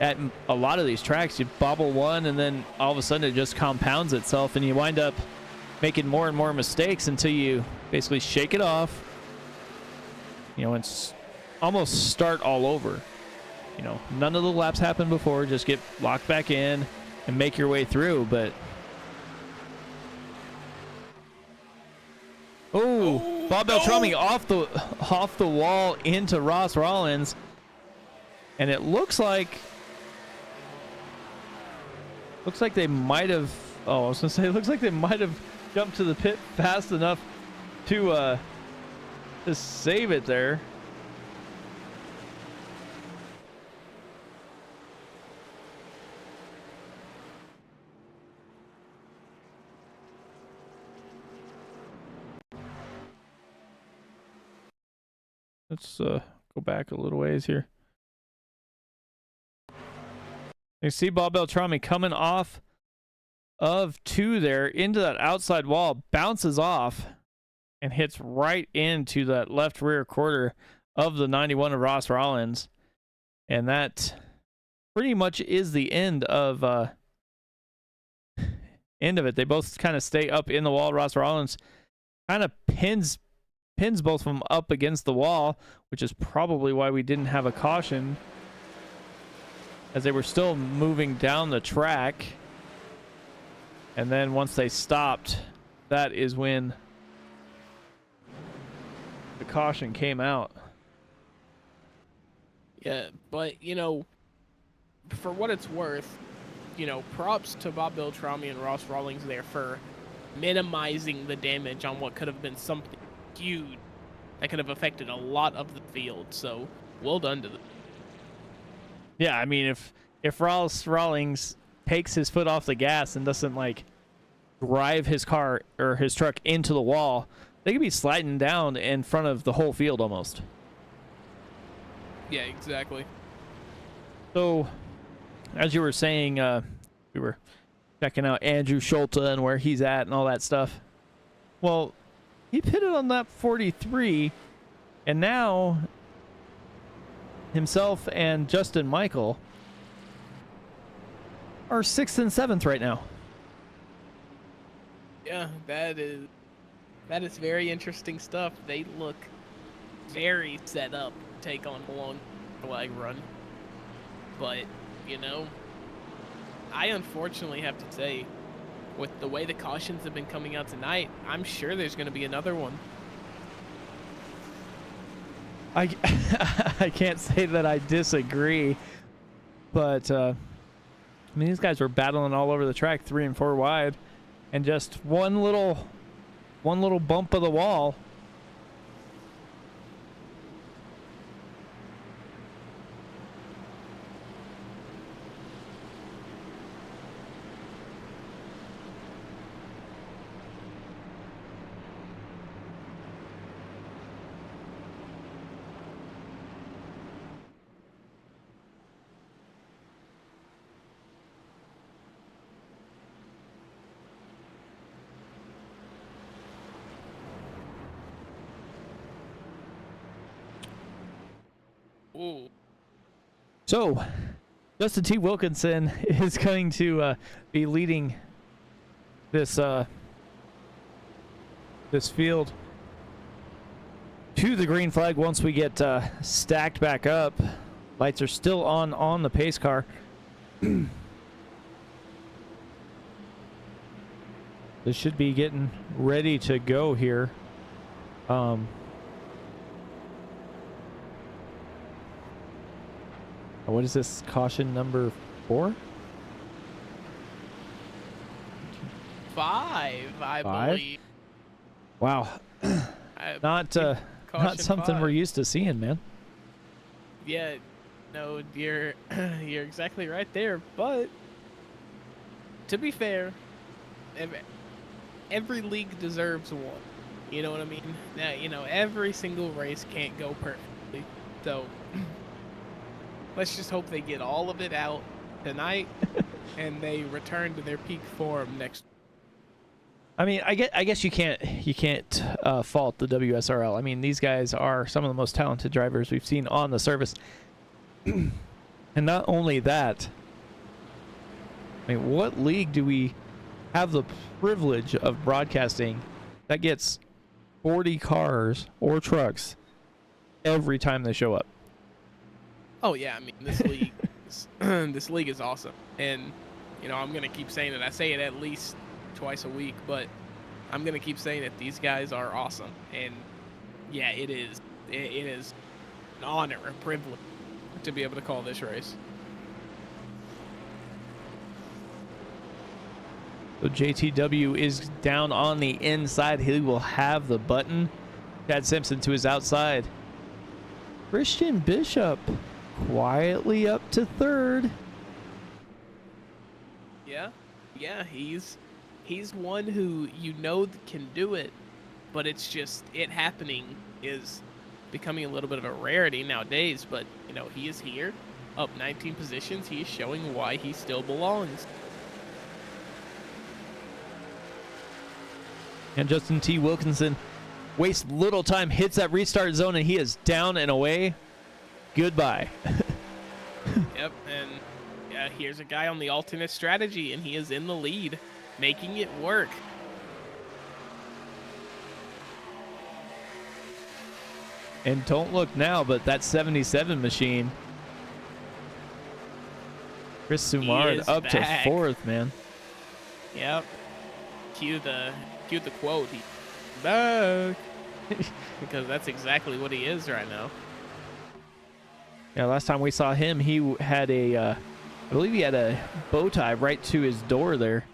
at a lot of these tracks. You bobble one, and then all of a sudden it just compounds itself, and you wind up making more and more mistakes until you basically shake it off, you know, and almost start all over. You know, none of the laps happened before. Just get locked back in and make your way through. But oh, Bob Beltrami off the wall into Ross Rollins, and it looks like they might have. Oh, I was gonna say, it looks like they might have jumped to the pit fast enough to save it there. Let's go back a little ways here. You see Bob Beltrami coming off of 2 there into that outside wall, bounces off and hits right into that left rear quarter of the 91 of Ross Rollins. And that pretty much is the end of it. They both kind of stay up in the wall. Ross Rollins kind of pins both of them up against the wall, which is probably why we didn't have a caution, as they were still moving down the track. And then once they stopped, that is when the caution came out. Yeah, but, you know, for what it's worth, you know, props to Bob Beltrami and Ross Rawlings there for minimizing the damage on what could have been something huge that could have affected a lot of the field. So, well done to them. Yeah, I mean, if Ross Rawlings takes his foot off the gas and doesn't like drive his car or his truck into the wall, they could be sliding down in front of the whole field almost. Yeah, exactly. So, as you were saying, we were checking out Andrew Schulte and where he's at and all that stuff. Well, he pitted on lap 43, and now himself and Justin Michael are 6th and 7th right now. Yeah, that is very interesting stuff. They look very set up to take on the long flag run. But, you know, I unfortunately have to say, with the way the cautions have been coming out tonight, I'm sure there's going to be another one. I can't say that I disagree, but I mean, these guys were battling all over the track, 3 and 4 wide, and just one little bump of the wall. Ooh. So, Justin T. Wilkinson is going to be leading this this field to the green flag once we get stacked back up. Lights are still on the pace car. This should be getting ready to go here. What is this? Caution number 4? 5, I 5? believe. Wow. Not Caution something 5. we're used to seeing, man. Yeah, no, you're exactly right there. But to be fair, every league deserves one. You know what I mean? Now, you know, every single race can't go perfectly. So let's just hope they get all of it out tonight and they return to their peak form next. I mean, I guess you can't fault the WSRL. I mean, these guys are some of the most talented drivers we've seen on the service. And not only that, I mean, what league do we have the privilege of broadcasting that gets 40 cars or trucks every time they show up? Oh yeah, I mean, this league this league is awesome. And you know, I'm going to keep saying it. I say it at least twice a week, but I'm going to keep saying that these guys are awesome. And yeah, it is an honor, a privilege to be able to call this race. So JTW is down on the inside. He will have the button. Chad Simpson to his outside. Christian Bishop quietly up to 3rd. Yeah, he's one who you know can do it, but it's just it happening is becoming a little bit of a rarity nowadays. But you know, he is here, up 19 positions. He is showing why he still belongs. And Justin T. Wilkinson wastes little time, hits that restart zone, and he is down and away. Goodbye. Yep, and yeah, here's a guy on the alternate strategy, and he is in the lead, making it work. And don't look now, but that 77 machine. Chris Sumard up back to 4th, man. Yep. Cue the quote. He back. Because that's exactly what he is right now. Yeah, last time we saw him, he had I believe he had a bow tie right to his door there.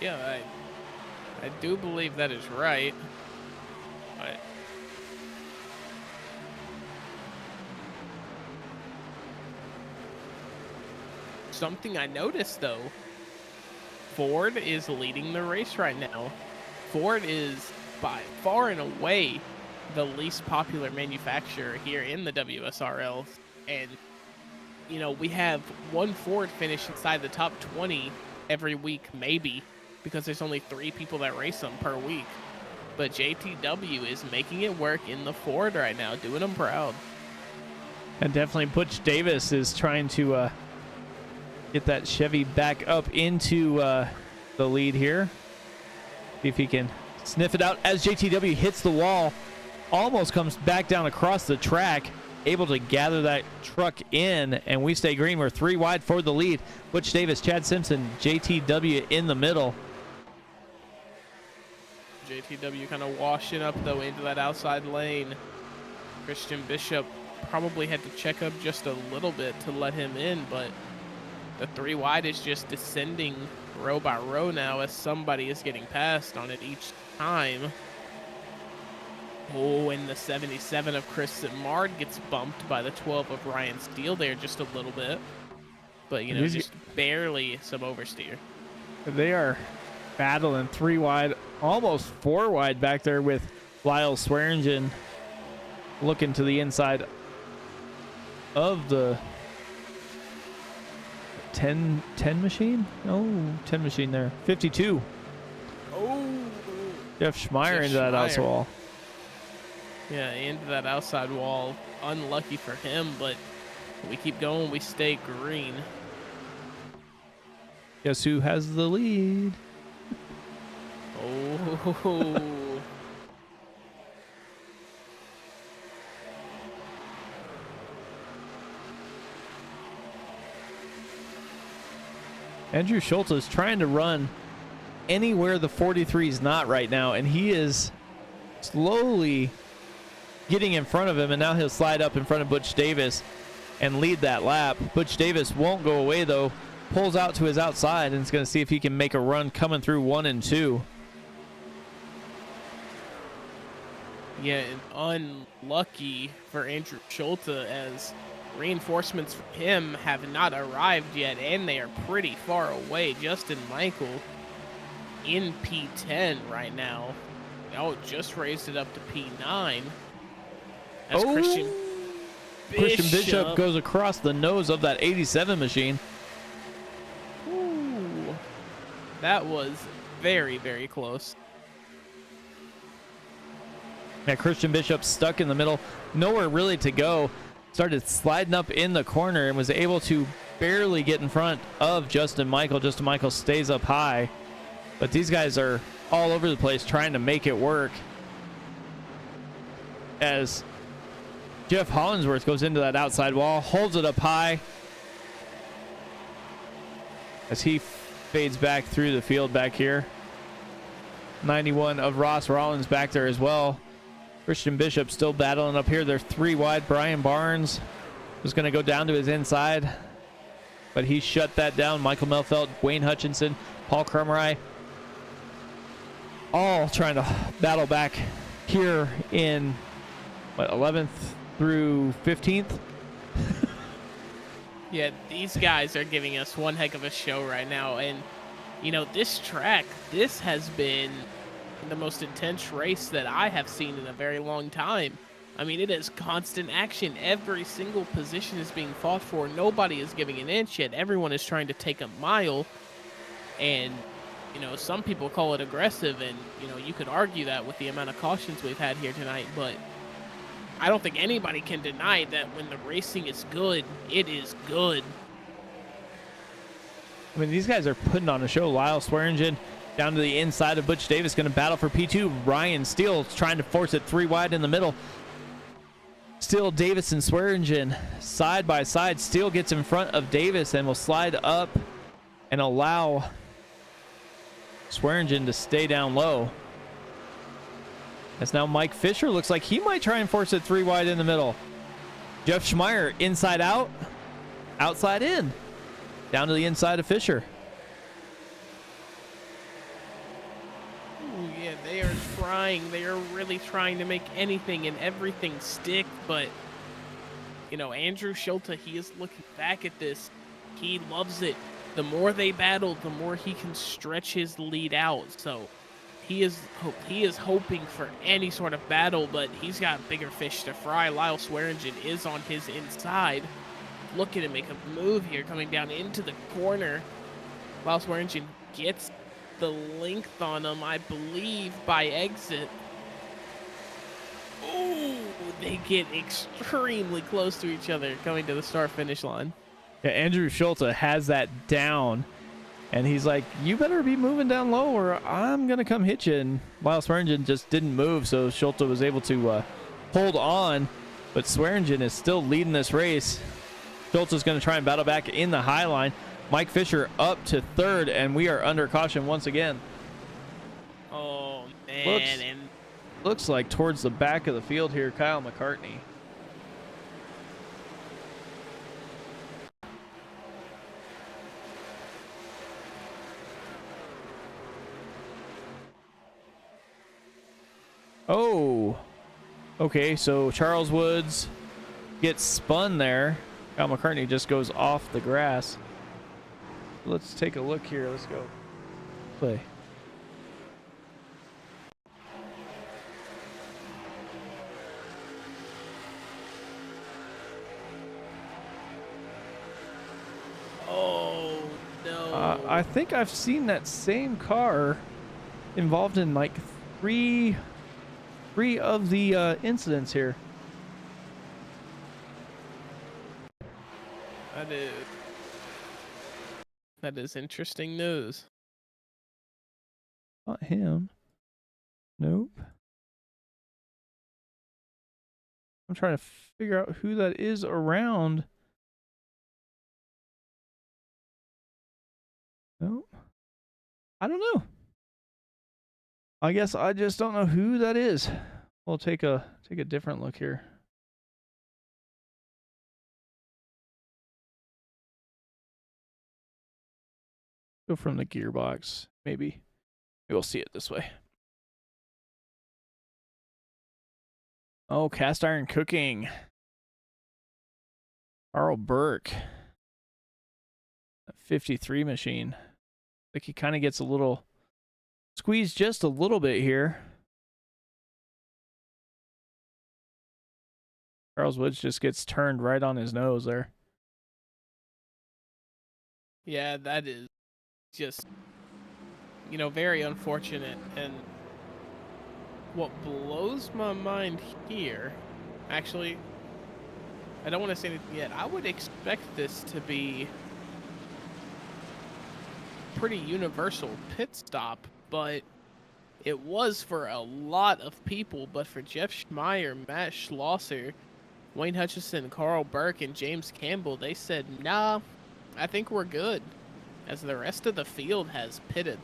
Yeah, I do believe that is right. But something I noticed, though. Ford is leading the race right now. Ford is by far and away the least popular manufacturer here in the WSRL. And, you know, we have one Ford finish inside the top 20 every week, maybe, because there's only 3 people that race them per week. But JTW is making it work in the Ford right now, doing them proud. And definitely Butch Davis is trying to get that Chevy back up into the lead here. See if he can sniff it out as JTW hits the wall, almost comes back down across the track, able to gather that truck in, and we stay green. We're 3 wide for the lead. Butch Davis, Chad Simpson, JTW in the middle. JTW kind of washing up, though, into that outside lane. Christian Bishop probably had to check up just a little bit to let him in, but the 3 wide is just descending row by row now as somebody is getting passed on it each time. Oh, and the 77 of Chris Mard gets bumped by the 12 of Ryan Steele there just a little bit. But, you know, just barely some oversteer. They are battling 3 wide, almost 4 wide back there with Lyle Swearingen looking to the inside of the 10 machine? No, 10 machine there. 52. Oh. Jeff Schmeier into that outside wall. Yeah, into that outside wall. Unlucky for him, but we keep going. We stay green. Guess who has the lead? Oh. Andrew Schultz is trying to run anywhere the 43 is not right now, and he is slowly getting in front of him, and now he'll slide up in front of Butch Davis and lead that lap. Butch Davis won't go away, though. Pulls out to his outside and is going to see if he can make a run coming through 1 and 2. Yeah, and unlucky for Andrew Schultz as reinforcements for him have not arrived yet, and they are pretty far away. Justin Michael in P10 right now. Oh, just raised it up to P9. As Christian Bishop goes across the nose of that 87 machine. Ooh, that was very, very close. Yeah, Christian Bishop stuck in the middle, nowhere really to go. Started sliding up in the corner and was able to barely get in front of Justin Michael. Justin Michael stays up high, but these guys are all over the place trying to make it work. As Jeff Hollingsworth goes into that outside wall, holds it up high as he fades back through the field back here. 91 of Ross Rollins back there as well. Christian Bishop still battling up here. They're 3 wide. Brian Barnes was going to go down to his inside, but he shut that down. Michael Melfeld, Wayne Hutchinson, Paul Krumrei, all trying to battle back here in, what, 11th through 15th? Yeah, these guys are giving us one heck of a show right now. And, you know, this track, this has been the most intense race that I have seen in a very long time. I mean, it is constant action. Every single position is being fought for. Nobody is giving an inch yet. Everyone is trying to take a mile. And, you know, some people call it aggressive. And, you know, you could argue that with the amount of cautions we've had here tonight. But I don't think anybody can deny that when the racing is good, it is good. I mean, these guys are putting on a show. Lyle Swearingen down to the inside of Butch Davis, going to battle for P2. Ryan Steele trying to force it 3 wide in the middle. Steele, Davis, and Swearingen side by side. Steele gets in front of Davis and will slide up and allow Swearingen to stay down low. As now Mike Fisher looks like he might try and force it 3 wide in the middle. Jeff Schmeier inside out, outside in, down to the inside of Fisher. Yeah, they are trying. They are really trying to make anything and everything stick. But, you know, Andrew Schulte, he is looking back at this he loves it. The more they battle, the more he can stretch his lead out. So he is hoping for any sort of battle, but he's got bigger fish to fry. Lyle Swearingen is on his inside, looking to make a move here, coming down into the corner. Lyle Swearingen gets the length on him, I believe, by exit. Ooh, they get extremely close to each other coming to the start-finish line. Yeah, Andrew Schulte has that down, and he's like, you better be moving down low or I'm going to come hit you. And Lyle Swearingen just didn't move, so Schulte was able to hold on, but Swearingen is still leading this race. Schulte is going to try and battle back in the high line. Mike Fisher up to third, and we are under caution once again. Oh, man. Looks like towards the back of the field here, Kyle McCartney. Oh, okay, so Charles Woods gets spun there. Kyle McCartney just goes off the grass. Let's take a look here. Let's go play. Oh, no. I think I've seen that same car involved in like three of the incidents here. That is interesting news. Not him. Nope. I'm trying to figure out who that is around. Nope. I don't know. I guess I just don't know who that is. We'll take a different look here. Go from the gearbox, maybe. We'll see it this way. Oh, cast iron cooking. Carl Burke. That 53 machine. Like he kind of gets a little squeezed just a little bit here. Charles Woods just gets turned right on his nose there. Yeah, that is just, very unfortunate. And what blows my mind here, actually, I don't want to say anything yet. I would expect this to be pretty universal pit stop, but it was for a lot of people. But for Jeff Schmeier, Matt Schlosser, Wayne Hutchison, Carl Burke, and James Campbell, they said, nah, I think we're good, as the rest of the field has pitted.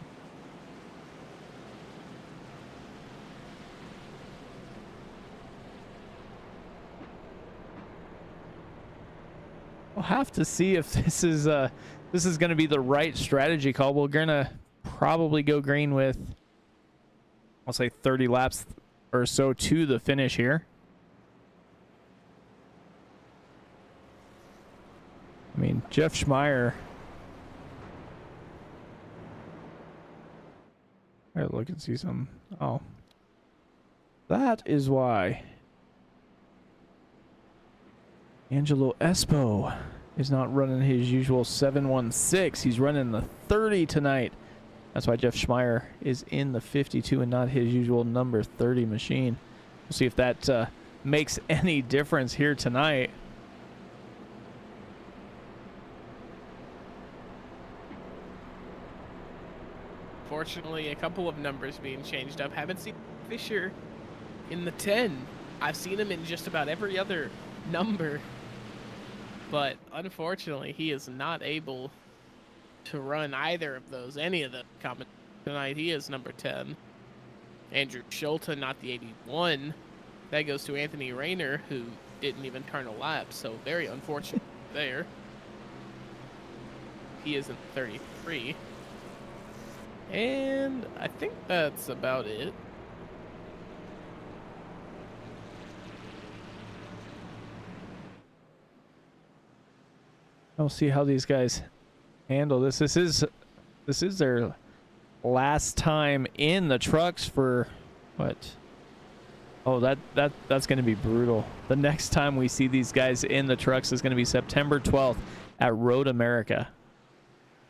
We'll have to see if this is going to be the right strategy call. We're going to probably go green with, I'll say 30 laps or so to the finish here. I mean, Jeff Schmeier. I gotta look and see some. Oh, that is why Angelo Espo is not running his usual 716. He's running the 30 tonight. That's why Jeff Schmeier is in the 52 and not his usual number 30 machine. We'll see if that makes any difference here tonight. Fortunately, a couple of numbers being changed up. Haven't seen Fisher in the 10. I've seen him in just about every other number. But unfortunately, he is not able to run either of those, any of the comments tonight. He is number 10. Andrew Schulte, not the 81. That goes to Anthony Rayner, who didn't even turn a lap, so very unfortunate there. He is in 33. And I think that's about it. I'll see how these guys handle this. This is their last time in the trucks for what? Oh, that's going to be brutal. The next time we see these guys in the trucks is going to be September 12th at Road America.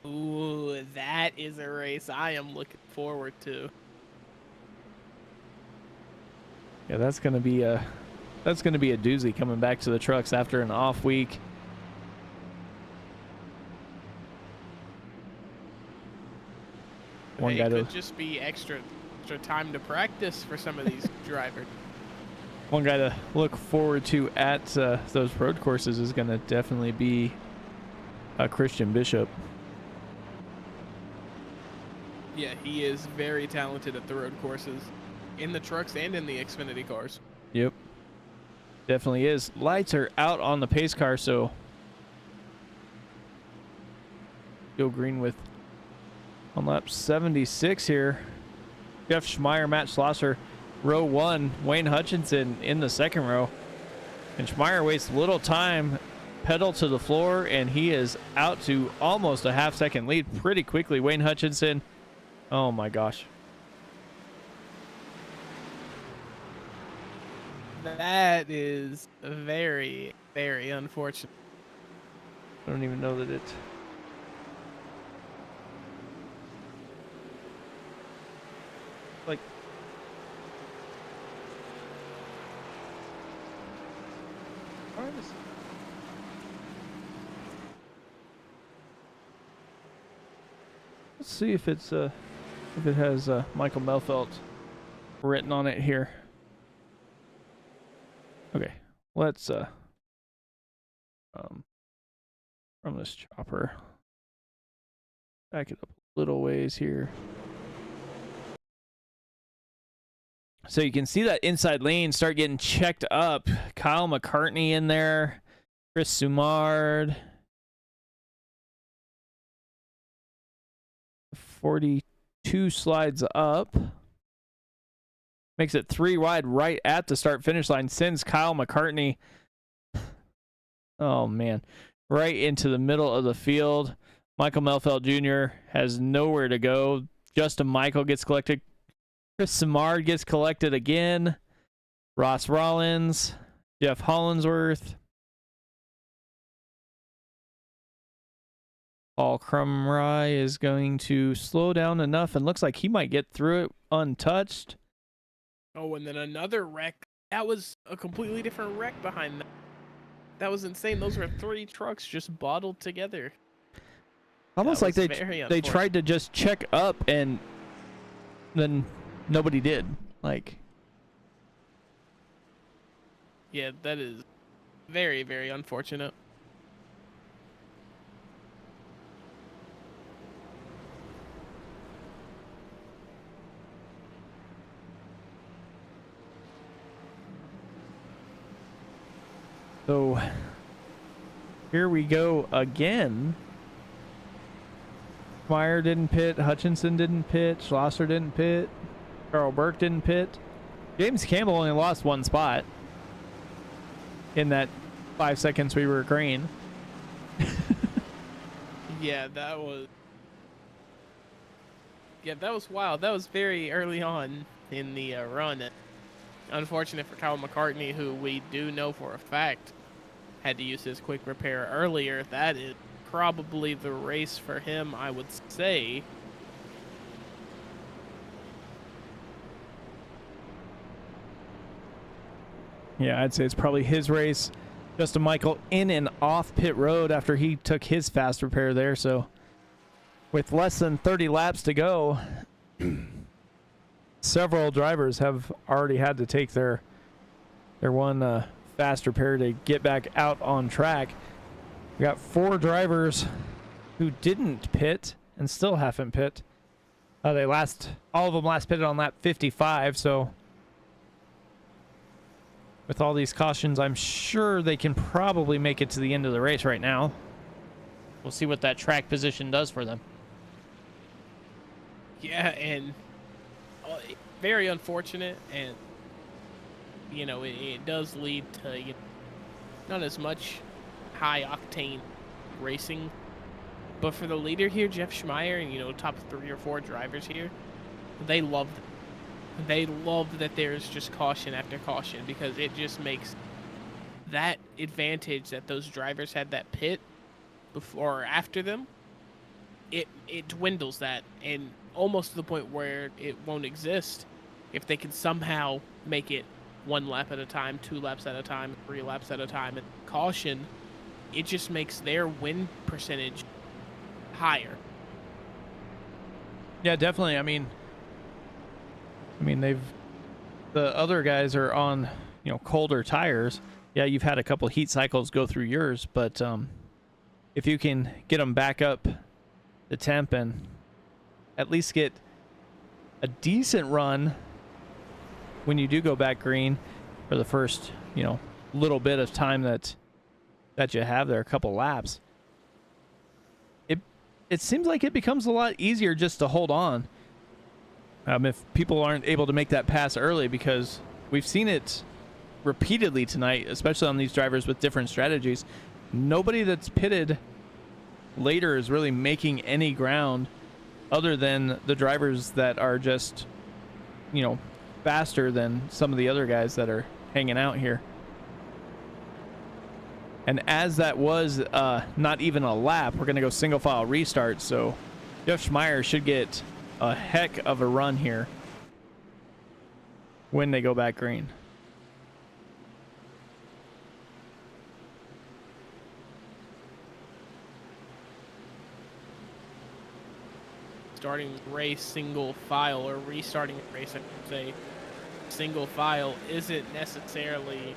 Ooh, that is a race I am looking forward to. Yeah, that's going to be a doozy coming back to the trucks after an off week. It could just be extra time to practice for some of these drivers. One guy to look forward to at those road courses is going to definitely be Christian Bishop. Yeah, he is very talented at the road courses, in the trucks and in the Xfinity cars. Yep. Definitely is. Lights are out on the pace car, so go green with on lap 76 here. Jeff Schmeier, Matt Schlosser, row 1. Wayne Hutchinson in the second row. And Schmeier wastes little time, pedal to the floor, and he is out to almost a half-second lead pretty quickly. Wayne Hutchinson, oh my gosh. That is very, very unfortunate. I don't even know that it... Like... Let's see if it's if it has Michael Melfelt written on it here. Okay, let's from this chopper back it up a little ways here. So you can see that inside lane start getting checked up. Kyle McCartney in there, Chris Sumard, 42 slides up. Makes it 3 wide right at the start finish line. Sends Kyle McCartney, oh man, right into the middle of the field. Michael Melfeld Jr. has nowhere to go. Justin Michael gets collected. Chris Samard gets collected again. Ross Rollins, Jeff Hollinsworth, Paul Crumry is going to slow down enough and looks like he might get through it untouched. Oh, and then another wreck. That was a completely different wreck behind that. That was insane. Those were 3 trucks just bottled together. Almost like they tried to just check up and then nobody did. Like, yeah, that is very, very unfortunate. so here we go again. Meyer didn't pit, Hutchinson didn't pit, Schlosser didn't pit, Carl Burke didn't pit. James Campbell only lost 1 spot in that 5 seconds we were green. Yeah, that was wild. That was very early on in the run. Unfortunate for Kyle McCartney, who we do know for a fact had to use his quick repair earlier. That is probably the race for him, I would say. Yeah, I'd say it's probably his race. Justin Michael in and off pit road after he took his fast repair there. So with less than 30 laps to go, several drivers have already had to take their one fast repair to get back out on track. We got 4 drivers who didn't pit and still haven't pit. All of them last pitted on lap 55. So with all these cautions, I'm sure they can probably make it to the end of the race right now. We'll see what that track position does for them. Yeah, and very unfortunate, and it does lead to not as much high octane racing. But for the leader here, Jeff Schmeier, and, you know, top 3 or 4 drivers here, they love that there's just caution after caution, because it just makes that advantage that those drivers had that pit before or after them, it dwindles that, and almost to the point where it won't exist if they can somehow make it 1 lap at a time, 2 laps at a time, 3 laps at a time. And caution, it just makes their win percentage higher. Yeah, definitely. I mean, the other guys are on, you know, colder tires. Yeah, you've had a couple heat cycles go through yours, but if you can get them back up the temp and at least get a decent run when you do go back green for the first, you know, little bit of time that you have there, a couple laps, it seems like it becomes a lot easier just to hold on. If people aren't able to make that pass early, because we've seen it repeatedly tonight, especially on these drivers with different strategies. Nobody that's pitted later is really making any ground other than the drivers that are just, you know, faster than some of the other guys that are hanging out here. And as that was not even a lap, we're going to go single file restart. So Jeff Schmeier should get a heck of a run here when they go back green. Starting race single file, or restarting a race, I should say, single file, isn't necessarily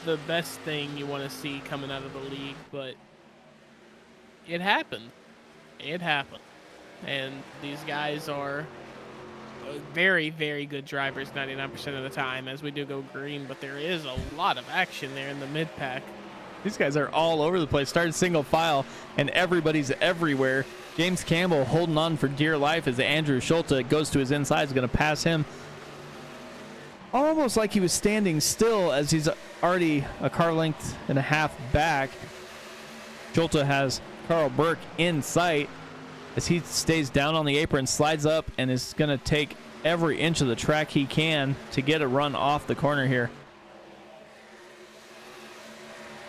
the best thing you want to see coming out of the league, but it happened. It happened. And these guys are very, very good drivers 99% of the time as we do go green, but there is a lot of action there in the mid-pack. These guys are all over the place. Started single file, and everybody's everywhere. James Campbell holding on for dear life as Andrew Schulte goes to his inside, is going to pass him. Almost like he was standing still, as he's already a car length and a half back. Schulte has Carl Burke in sight as he stays down on the apron, slides up, and is going to take every inch of the track he can to get a run off the corner here.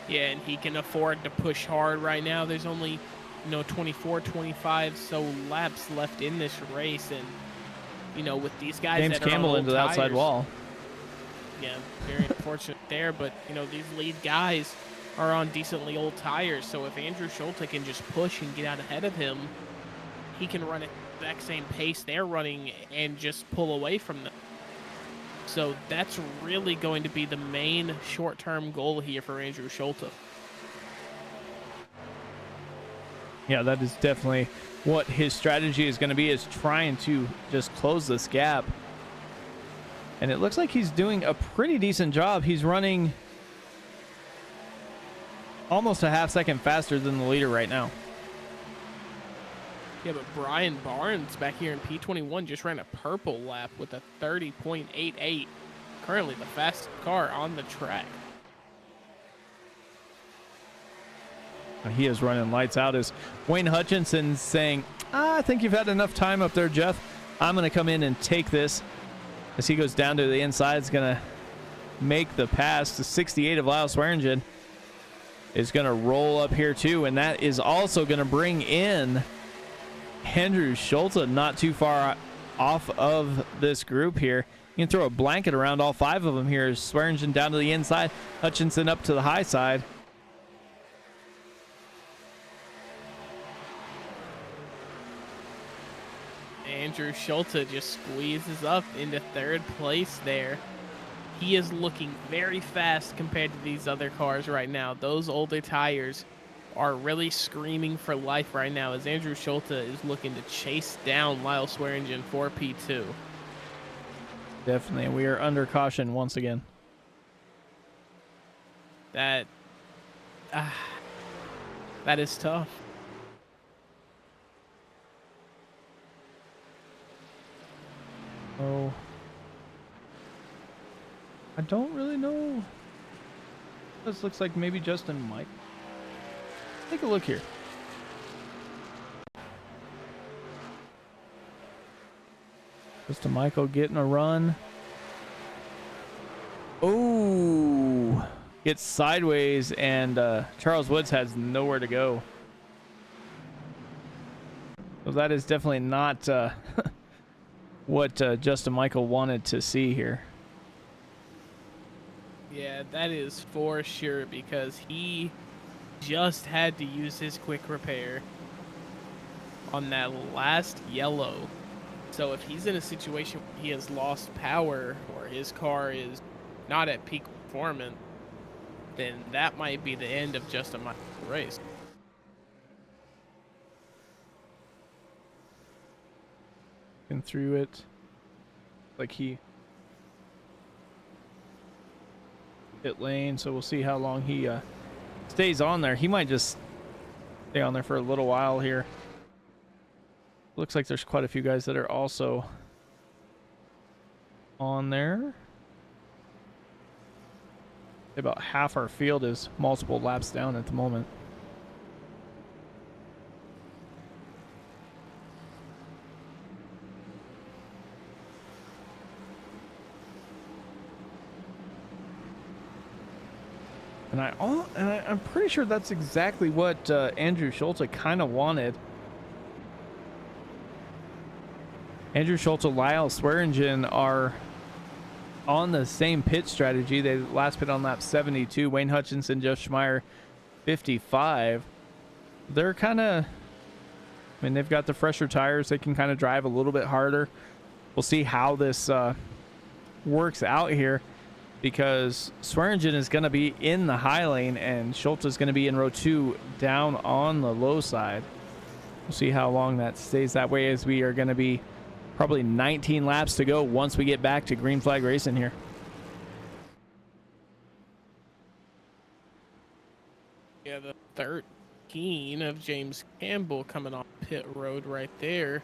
Yeah, and he can afford to push hard right now. There's only, 24, 25 so laps left in this race, and, with these guys James that are Campbell on into the tires, outside wall. Yeah, very unfortunate there, but, these lead guys are on decently old tires, so if Andrew Schulte can just push and get out ahead of him, he can run at the exact same pace they're running and just pull away from them. So that's really going to be the main short-term goal here for Andrew Schulte. Yeah, that is definitely what his strategy is going to be, is trying to just close this gap. And it looks like he's doing a pretty decent job. He's running almost a half second faster than the leader right now. Yeah, but Brian Barnes back here in P21 just ran a purple lap with a 30.88. Currently the fastest car on the track. He is running lights out as Wayne Hutchinson saying, I think you've had enough time up there, Jeff. I'm going to come in and take this. As he goes down to the inside, is going to make the pass. The 68 of Lyle Swearingen is going to roll up here too, and that is also going to bring in Andrew Schulte not too far off of this group here. You can throw a blanket around all 5 of them here. Swearingen down to the inside, Hutchinson up to the high side. Andrew Schulte just squeezes up into 3rd place there. He is looking very fast compared to these other cars right now. Those older tires are really screaming for life right now as Andrew Schulte is looking to chase down Lyle Swearingen for P2. Definitely. We are under caution once again. That is tough. Oh, I don't really know. This looks like maybe Justin might. Take a look here. Just a Michael getting a run. Oh, gets sideways, and Charles Woods has nowhere to go. So that is definitely not what Justin Michael wanted to see here. Yeah, that is for sure, because he just had to use his quick repair on that last yellow. So if he's in a situation where he has lost power or his car is not at peak performance, then that might be the end of Justin Michael's race. And through it, like he hit lane, so we'll see how long he stays on there. He might just stay on there for a little while here. Looks like there's quite a few guys that are also on there. About half our field is multiple laps down at the moment. And I'm pretty sure that's exactly what Andrew Schulte kind of wanted. Andrew Schulte, Lyle Swearingen are on the same pit strategy. They last pit on lap 72. Wayne Hutchinson, Jeff Schmeier, 55. They're kind of, I mean, they've got the fresher tires. They can kind of drive a little bit harder. We'll see how this works out here, because Swearingen is going to be in the high lane and Schulte is going to be in row 2 down on the low side. We'll see how long that stays that way, as we are going to be probably 19 laps to go once we get back to green flag racing here. Yeah, the 13 of James Campbell coming off pit road right there.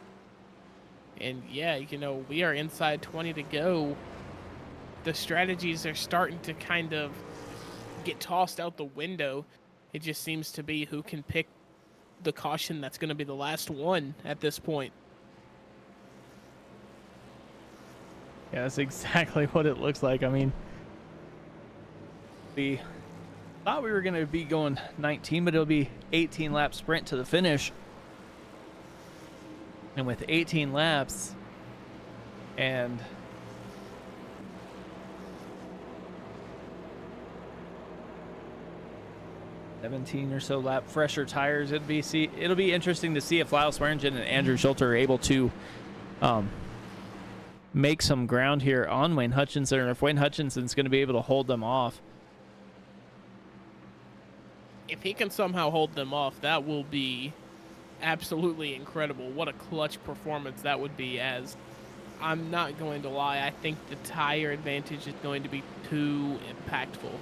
And yeah, you know, we are inside 20 to go. The strategies are starting to kind of get tossed out the window. It just seems to be who can pick the caution that's going to be the last one at this point. Yeah, that's exactly what it looks like. I mean, we thought we were going to be going 19, but it'll be 18 lap sprint to the finish. And with 18 laps and $17 or so lap fresher tires, it'll be interesting to see if Lyle Swearingen and Andrew Schulte are able to make some ground here on Wayne Hutchinson, or if Wayne Hutchinson's going to be able to hold them off. If he can somehow hold them off, that will be absolutely incredible. What a clutch performance that would be, as I'm not going to lie, I think the tire advantage is going to be too impactful.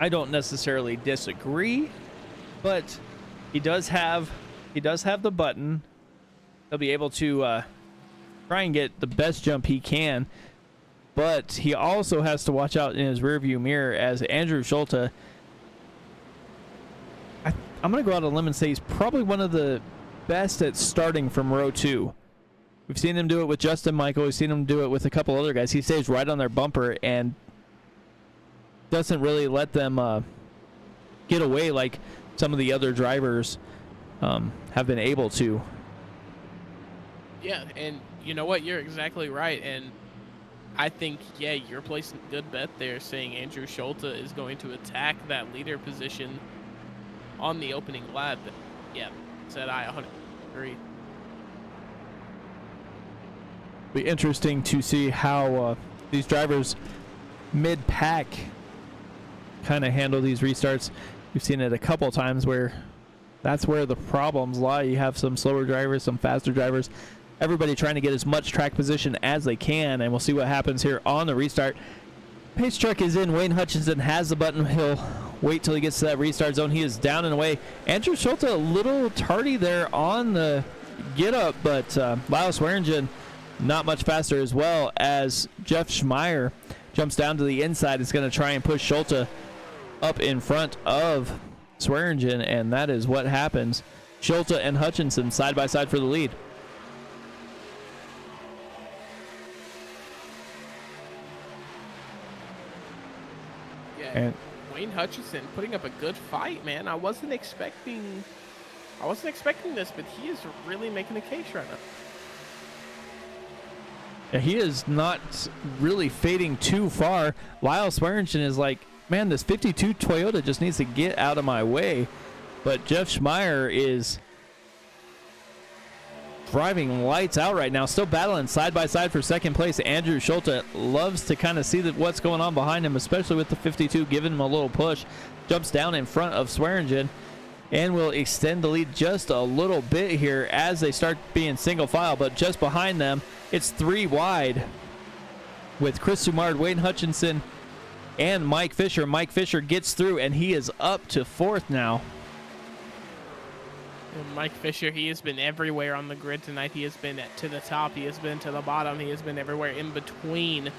I don't necessarily disagree, but he does have the button. He'll be able to try and get the best jump he can, but he also has to watch out in his rearview mirror, as Andrew Schulte, I'm going to go out on a limb and say he's probably one of the best at starting from row 2. We've seen him do it with Justin Michael. We've seen him do it with a couple other guys. He stays right on their bumper and doesn't really let them get away like some of the other drivers have been able to. Yeah, and you know what? You're exactly right. And I think, yeah, you're placing a good bet there, saying Andrew Schulte is going to attack that leader position on the opening lap. Yeah, said I 100 agree. Be interesting to see how these drivers mid-pack kind of handle these restarts. We've seen it a couple times where that's where the problems lie. You have some slower drivers, some faster drivers, everybody trying to get as much track position as they can, and we'll see what happens here on the restart. Pace truck is in. Wayne Hutchinson has the button. He'll wait till he gets to that restart zone. He is down and away. Andrew Schulte a little tardy there on the get up, but Lyle Swearingen not much faster, as well as Jeff Schmeier jumps down to the inside. Is going to try and push Schulte up in front of Swearingen, and that is what happens. Schulte and Hutchinson side by side for the lead. Yeah, And Wayne Hutchinson putting up a good fight, man. I wasn't expecting this, but he is really making a case right now. yeah, he is not really fading too far. Lyle Swearingen is like, man, this 52 Toyota just needs to get out of my way. But Jeff Schmeier is driving lights out right now, still battling side by side for second place. Andrew Schulte loves to kind of see what's going on behind him, especially with the 52 giving him a little push. Jumps down in front of Swearingen and will extend the lead just a little bit here as they start being single file. But just behind them, it's 3 wide with Chris Sumard, Wayne Hutchinson, and Mike Fisher. Mike Fisher gets through, and he is up to 4th now. And Mike Fisher, he has been everywhere on the grid tonight. He has been to the top, he has been to the bottom, he has been everywhere in between.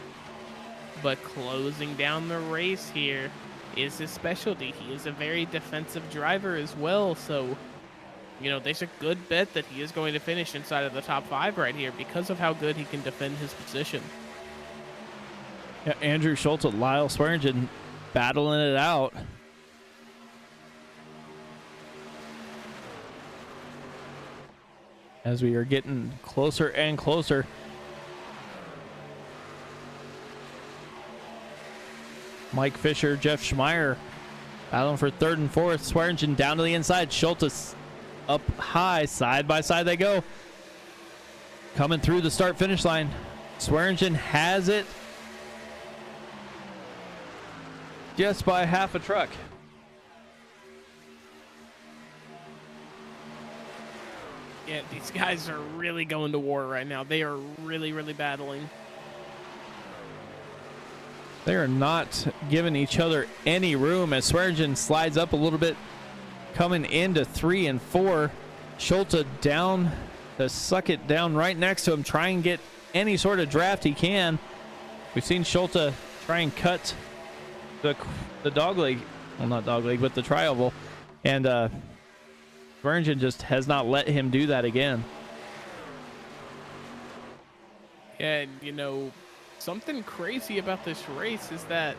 But closing down the race here is his specialty. He is a very defensive driver as well, so you know, there's a good bet that he is going to finish inside of the top 5 right here because of how good he can defend his position. Yeah, Andrew Schulte, Lyle Swearingen battling it out. As we are getting closer and closer. Mike Fisher, Jeff Schmeier battling for 3rd and 4th. Swearingen down to the inside. Schulte's up high, side by side they go. Coming through the start finish line. Swearingen has it just by half a truck. Yeah, these guys are really going to war right now. They are really, really battling. They are not giving each other any room as Swearingen slides up a little bit, coming into 3 and 4. Schulte down to suck it down right next to him, try and get any sort of draft he can. We've seen Schulte try and cut the dog leg, well, not dog leg, but the tri-oval, and Swearingen just has not let him do that again. And, you know, something crazy about this race is that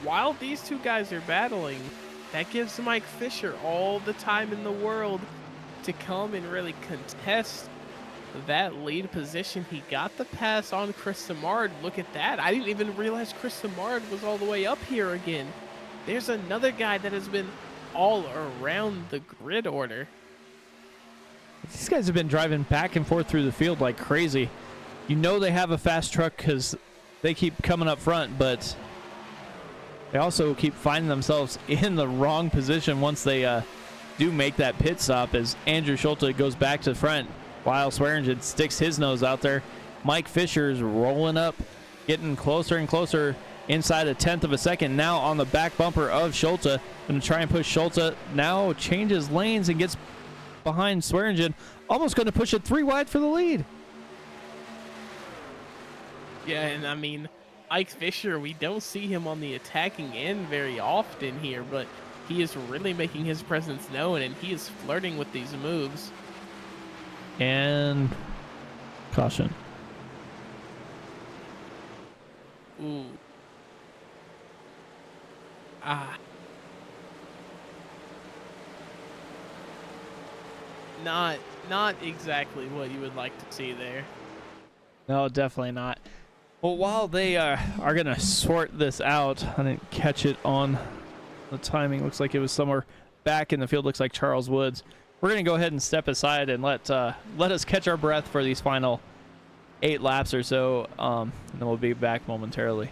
while these two guys are battling, that gives Mike Fisher all the time in the world to come and really contest that lead position. He got the pass on Chris Samard. Look at that. I didn't even realize Chris Samard was all the way up here again. There's another guy that has been all around the grid order. These guys have been driving back and forth through the field like crazy. You know they have a fast truck because they keep coming up front, but they also keep finding themselves in the wrong position once they do make that pit stop as Andrew Schulte goes back to the front while Swearingen sticks his nose out there. Mike Fisher's rolling up, getting closer and closer inside a 1/10 of a second. Now on the back bumper of Schulte. Going to try and push Schulte. Now changes lanes and gets behind Swearingen. Almost going to push it 3 wide for the lead. Yeah, and I mean, Mike Fisher, we don't see him on the attacking end very often here, but he is really making his presence known, and he is flirting with these moves. And caution. Ooh. Ah. Not exactly what you would like to see there. No, definitely not. Well, while they are going to sort this out, I didn't catch it on the timing. Looks like it was somewhere back in the field. Looks like Charles Woods. We're going to go ahead and step aside and let us catch our breath for these final 8 laps or so, and then we'll be back momentarily.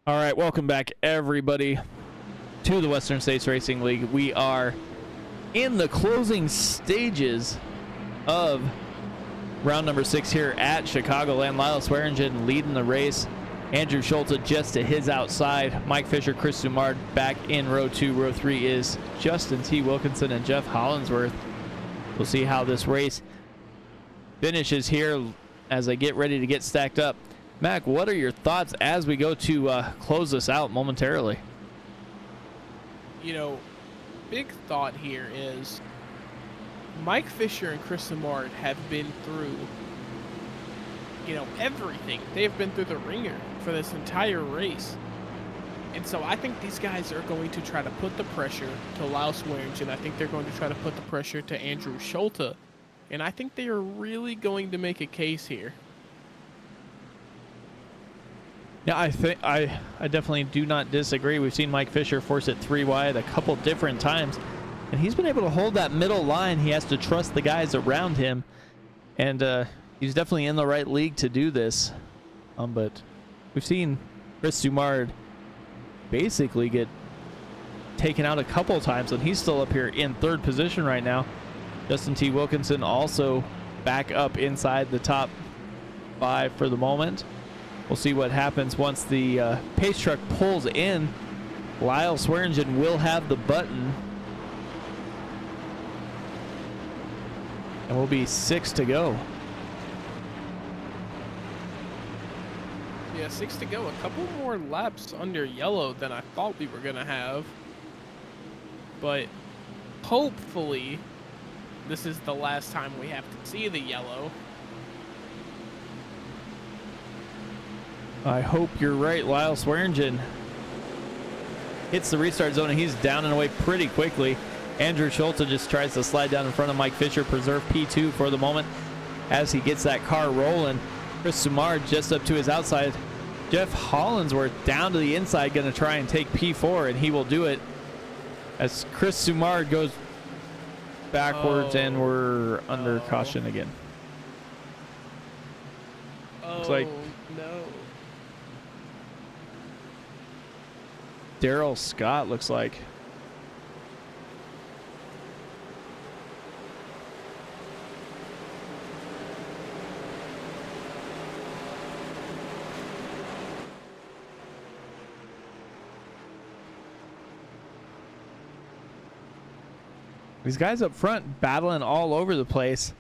All right, welcome back, everybody, to the Western States Racing League. We are in the closing stages of round number 6 here at Chicagoland. Lyle Swearingen leading the race. Andrew Schulte just to his outside. Mike Fisher, Chris Dumard back in row 2. Row 3 is Justin T. Wilkinson and Jeff Hollinsworth. We'll see how this race finishes here as they get ready to get stacked up. Mac, what are your thoughts as we go to close this out momentarily? You know, big thought here is Mike Fisher and Chris Dumard have been through, everything. They've been through the ringer for this entire race. And so I think these guys are going to try to put the pressure to Lyle Swearingen. I think they're going to try to put the pressure to Andrew Schulte. And I think they are really going to make a case here. Yeah, I think I definitely do not disagree. We've seen Mike Fisher force it 3 wide a couple different times, and he's been able to hold that middle line. He has to trust the guys around him, and he's definitely in the right league to do this. But we've seen Chris Dumard basically get taken out a couple times, and he's still up here in 3rd position right now. Justin T. Wilkinson also back up inside the top 5 for the moment. We'll see what happens once the pace truck pulls in. Lyle Swearingen will have the button. And we'll be 6 to go. Yeah, 6 to go. A couple more laps under yellow than I thought we were going to have. But hopefully this is the last time we have to see the yellow. I hope you're right. Lyle Swearingen hits the restart zone, and he's down and away pretty quickly. Andrew Schulte just tries to slide down in front of Mike Fisher, preserve P2 for the moment as he gets that car rolling. Chris Dumard just up to his outside. Jeff Hollinsworth down to the inside, going to try and take P4, and he will do it as Chris Dumard goes backwards, and we're under caution again. Looks like no. Daryl Scott looks like. These guys up front battling all over the place.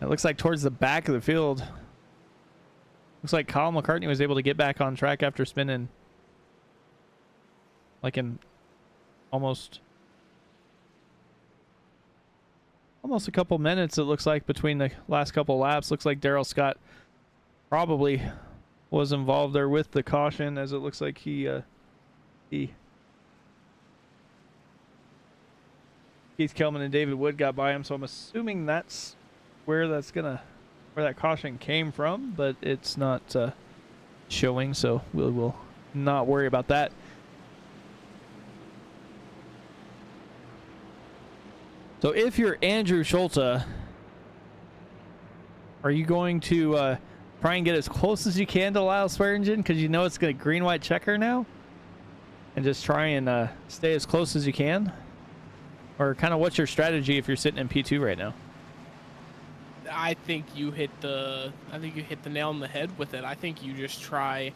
It looks like towards the back of the field. Looks like Kyle McCartney was able to get back on track after spinning like in almost a couple minutes, it looks like, between the last couple laps. Looks like Daryl Scott probably was involved there with the caution, as it looks like he Keith Kelman and David Wood got by him, so I'm assuming that's where that caution came from, but it's not showing, so we will not worry about that. So if you're Andrew Schulte, are you going to try and get as close as you can to Lyle Swearingen, because you know it's going to green-white checker now, and just try and stay as close as you can? Or kind of what's your strategy if you're sitting in P2 right now? I think you hit the nail on the head with it. I think you just try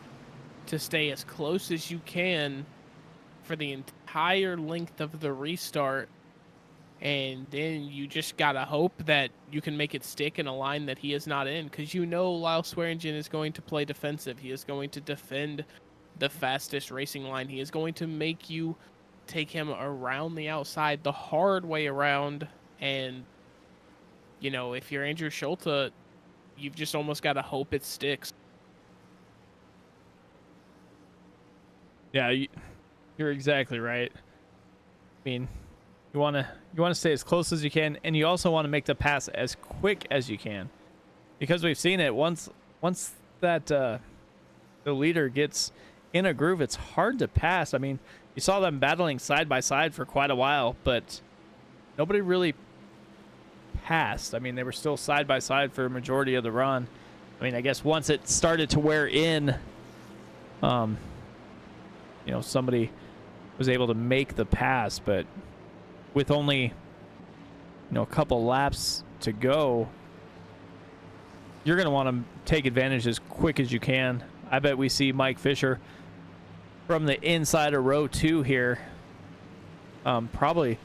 to stay as close as you can for the entire length of the restart, and then you just gotta hope that you can make it stick in a line that he is not in, because Lyle Swearingen is going to play defensive. He is going to defend the fastest racing line. He is going to make you take him around the outside the hard way around, and if you're Andrew Schulte, you've just almost got to hope it sticks. Yeah, you're exactly right. I mean, you want to stay as close as you can, and you also want to make the pass as quick as you can, because we've seen it once that the leader gets in a groove, it's hard to pass. I mean, you saw them battling side by side for quite a while, but nobody really passed. I mean, they were still side by side for a majority of the run. I mean, I guess once it started to wear in, somebody was able to make the pass, but with only a couple laps to go, you're going to want to take advantage as quick as you can. I bet we see Mike Fisher from the inside of row 2 here probably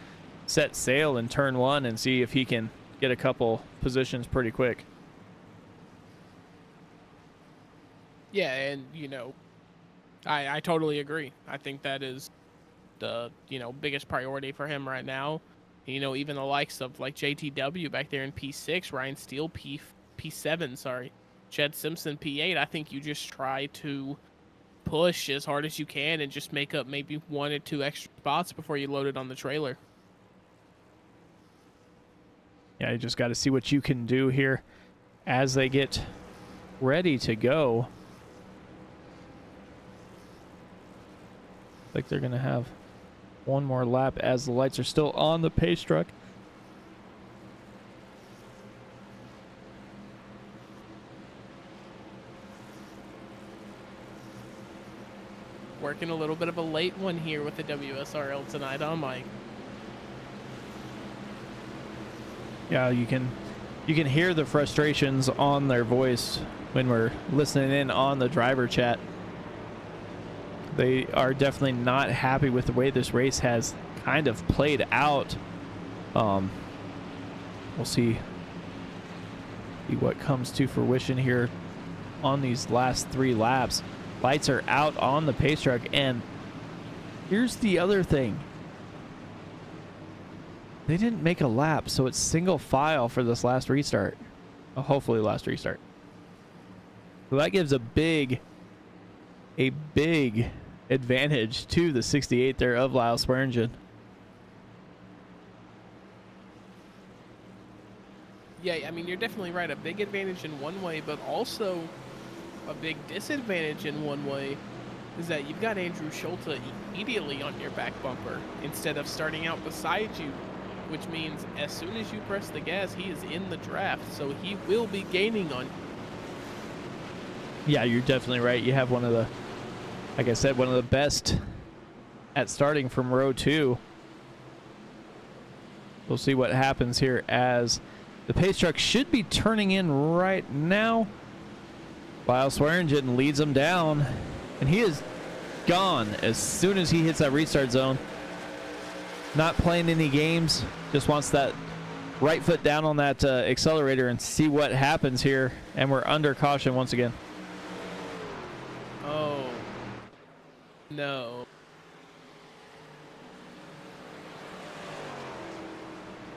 set sail in turn 1 and see if he can get a couple positions pretty quick. Yeah, and I totally agree. I think that is the biggest priority for him right now. Even the likes of like JTW back there in P6, Ryan Steele P7, sorry, Chad Simpson P8. I think you just try to push as hard as you can and just make up maybe 1 or 2 extra spots before you load it on the trailer. Yeah, you just got to see what you can do here as they get ready to go. Like they're going to have one more lap as the lights are still on the pace truck. Working a little bit of a late one here with the WSRL tonight, huh, Mike? Yeah, you can hear the frustrations on their voice when we're listening in on the driver chat. They are definitely not happy with the way this race has kind of played out. We'll see what comes to fruition here on these last 3 laps. Lights are out on the pace truck, and here's the other thing. They didn't make a lap, so it's single file for this last restart. Hopefully last restart. So that gives a big advantage to the 68 there of Lyle Swearingen. Yeah, I mean, you're definitely right. A big advantage in one way, but also a big disadvantage in one way is that you've got Andrew Schulte immediately on your back bumper instead of starting out beside you, which means as soon as you press the gas, he is in the draft, so he will be gaining on you. Yeah, you're definitely right. You have one of the, like I said, one of the best at starting from row 2. We'll see what happens here as the pace truck should be turning in right now. Lyle Swearingen leads him down, and he is gone as soon as he hits that restart zone. Not playing any games, just wants that right foot down on that accelerator and see what happens here. And we're under caution once again. Oh, no.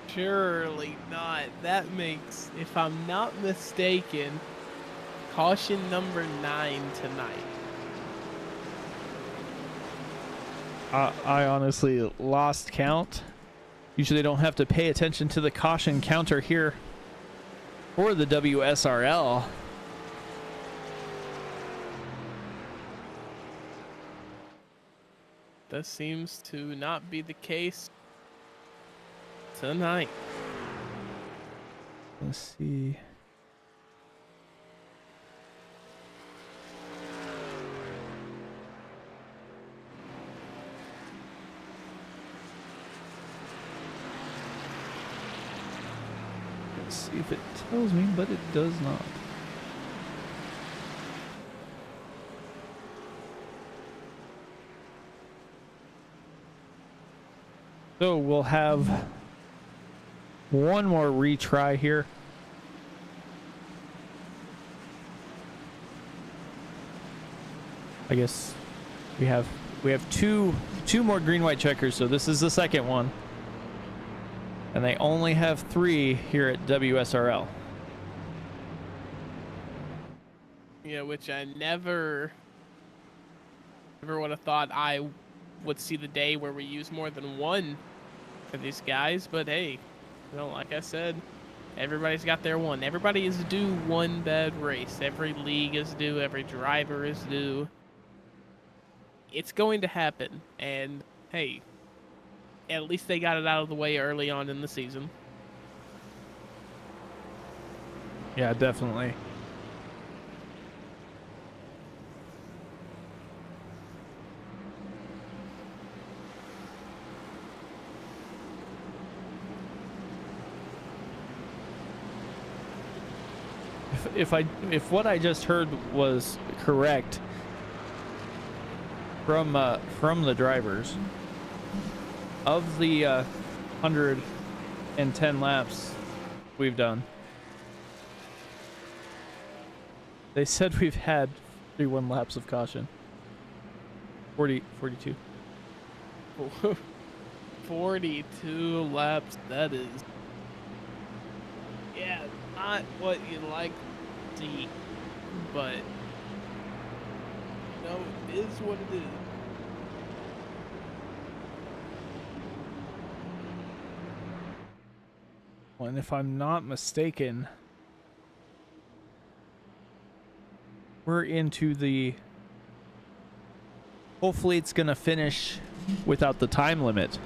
Surely not. That makes, if I'm not mistaken, caution number 9 tonight. I honestly lost count. Usually don't have to pay attention to the caution counter here for the WSRL. This seems to not be the case tonight. Let's see. Let's see if it tells me, but it does not. So we'll have one more retry here. I guess we have two more green white checkers, so this is the second one. And they only have 3 here at WSRL. Yeah, which I never would have thought I would see the day where we use more than 1 for these guys, but hey, like I said, everybody's got their one. Everybody is due one bad race. Every league is due. Every driver is due. It's going to happen, and hey, at least they got it out of the way early on in the season. Yeah, definitely. if what I just heard was correct from the drivers, of the 110 laps we've done, they said we've had 31 laps of caution. 42. 42 laps. That is, yeah, not what you like to see, but no, it is what it is. And if I'm not mistaken, we're into the... Hopefully it's going to finish without the time limit.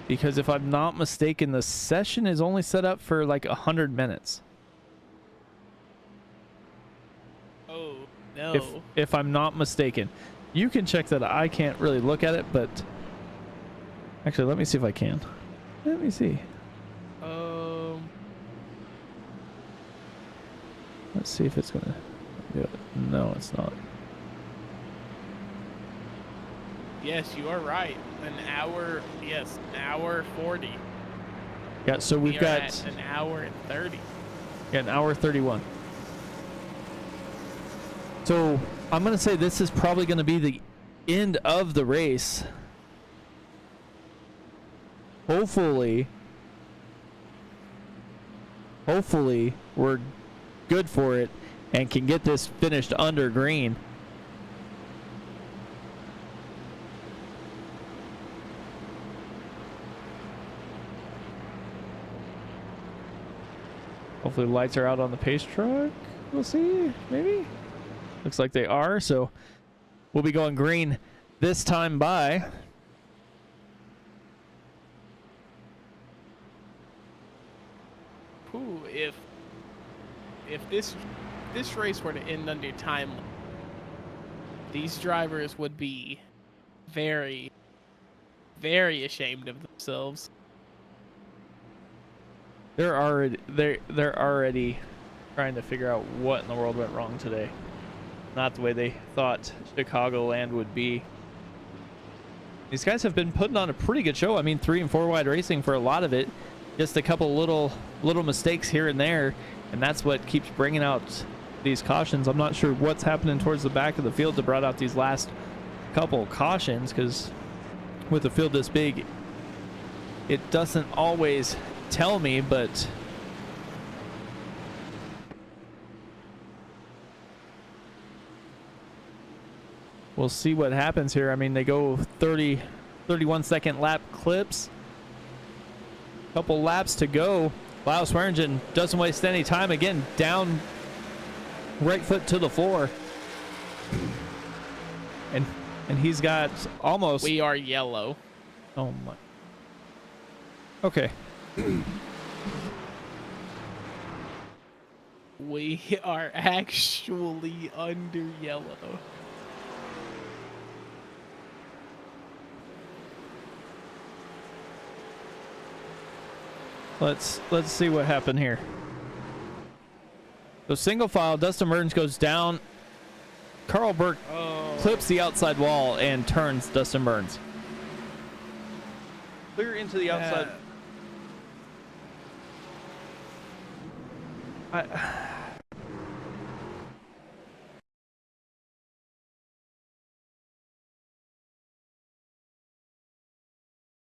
Because if I'm not mistaken, the session is only set up for like 100 minutes. Oh, no. If I'm not mistaken. You can check that. I can't really look at it, but... Actually, let me see if I can. Let me see. Let's see if it's gonna do it. No, it's not. Yes, you are right. An hour, yes, an hour 40. Yeah, so we've got at an hour and 30. Yeah, an hour 31. So I'm gonna say this is probably gonna be the end of the race. Hopefully we're good for it and can get this finished under green. Hopefully the lights are out on the pace truck. We'll see, maybe. Looks like they are, so we'll be going green this time by. Ooh, if this race were to end under time, these drivers would be very, very ashamed of themselves. They're already trying to figure out what in the world went wrong today. Not the way they thought Chicagoland would be. These guys have been putting on a pretty good show. I mean, 3 and 4 wide racing for a lot of it. Just a couple little mistakes here and there, and that's what keeps bringing out these cautions. I'm not sure what's happening towards the back of the field that brought out these last couple cautions, because with a field this big, it doesn't always tell me, but we'll see what happens here. I mean, they go 31 second lap clips. Couple laps to go. Lyle Swearingen doesn't waste any time. Again, down, right foot to the floor. And he's got almost... We are yellow. Oh my. Okay. We are actually under yellow. Let's see what happened here. So single file, Dustin Burns goes down. Carl Burke clips the outside wall and turns Dustin Burns. Clear into the outside.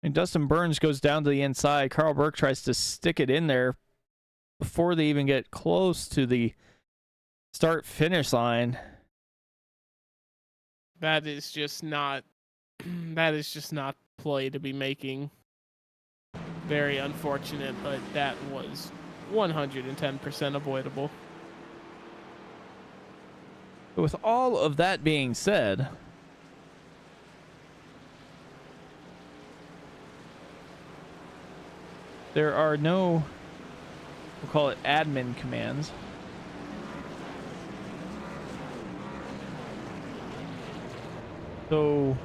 And Dustin Burns goes down to the inside. Carl Burke tries to stick it in there before they even get close to the start-finish line. That is just not play to be making. Very unfortunate, but that was 110% avoidable. With all of that being said, there are no, we'll call it admin commands. So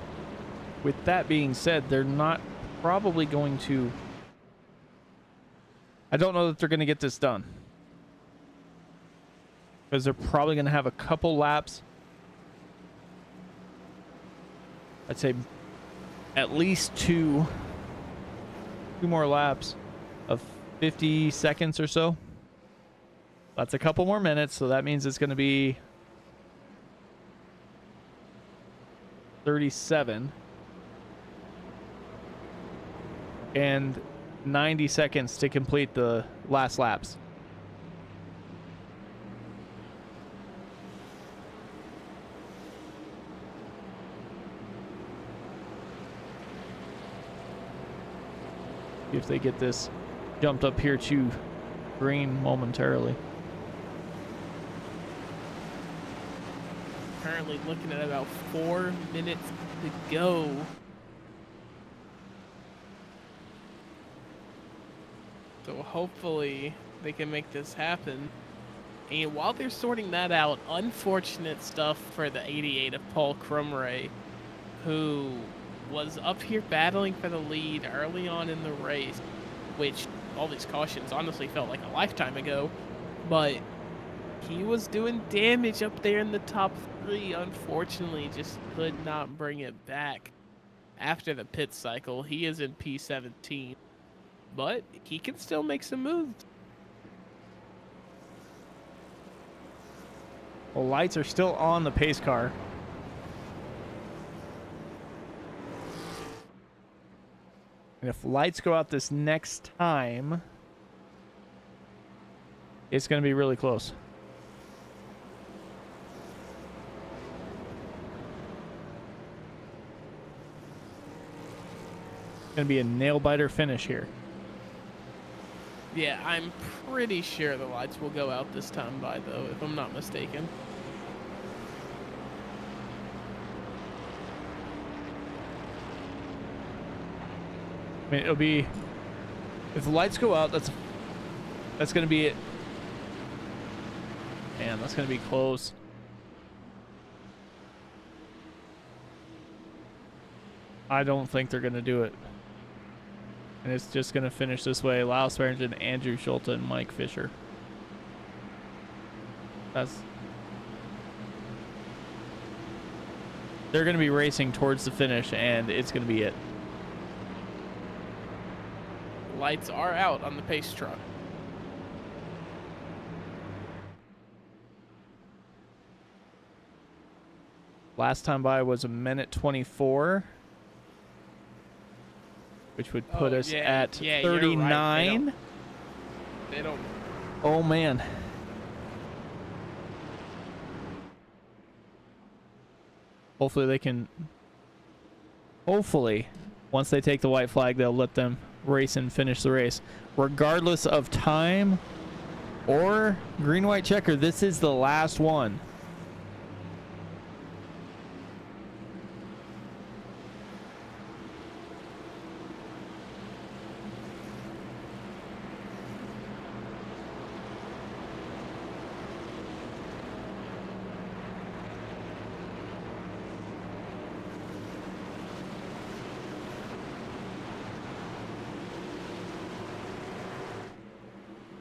with that being said, they're not probably going to I don't know that they're going to get this done, because they're probably going to have a couple laps. I'd say at least two more laps of 50 seconds or so. That's a couple more minutes, so that means it's going to be 37 and 90 seconds to complete the last laps. If they get this jumped up here to green momentarily. Currently looking at about 4 minutes to go. So hopefully they can make this happen. And while they're sorting that out, unfortunate stuff for the 88 of Paul Crumray, who was up here battling for the lead early on in the race, which all these cautions honestly felt like a lifetime ago, but he was doing damage up there in the top 3. Unfortunately, just could not bring it back after the pit cycle. He is in P17, but he can still make some moves. Well, lights are still on the pace car. And if lights go out this next time, it's going to be really close. Going to be a nail-biter finish here. Yeah, I'm pretty sure the lights will go out this time by, though, if I'm not mistaken. I mean, it'll be, if the lights go out, that's going to be it. Man, that's going to be close. I don't think they're going to do it. And it's just going to finish this way. Lyle Swearingen, Andrew Schulte, and Mike Fisher. They're going to be racing towards the finish, and it's going to be it. Lights are out on the pace truck. Last time by was a minute 24, which would put us at 39. Right. They don't. Oh, man. Hopefully they can... Hopefully, once they take the white flag, they'll let them race and finish the race. Regardless of time or green-white checker, this is the last one.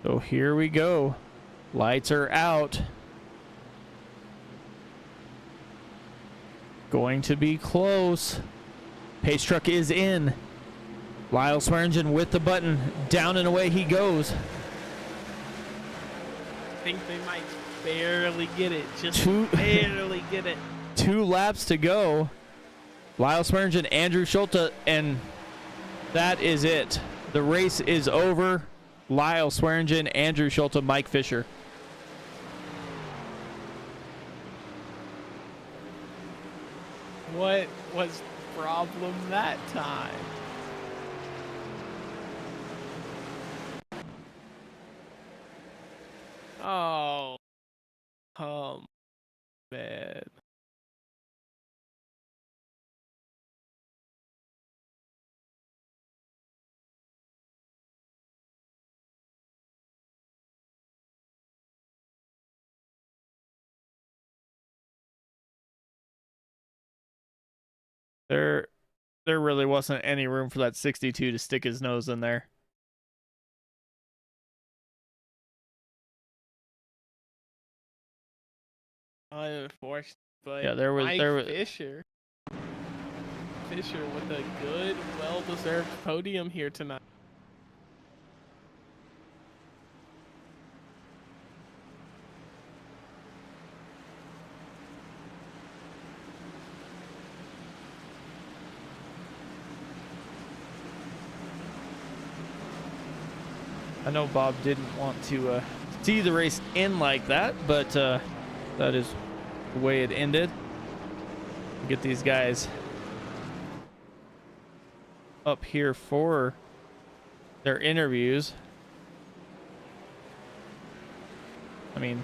So here we go. Lights are out. Going to be close. Pace truck is in. Lyle Swearingen with the button. Down and away he goes. I think they might barely get it. Just barely get it. 2 laps to go. Lyle Swearingen, Andrew Schulte, and that is it. The race is over. Lyle Swearingen, Andrew Schulte, Mike Fisher. What was the problem that time? Oh, man. There really wasn't any room for that 62 to stick his nose in there. unfortunate, but Yeah, there was Mike there was. Fisher with a good, well-deserved podium here tonight. I know Bob didn't want to see the race end like that, but that is the way it ended. Get these guys up here for their interviews. I mean,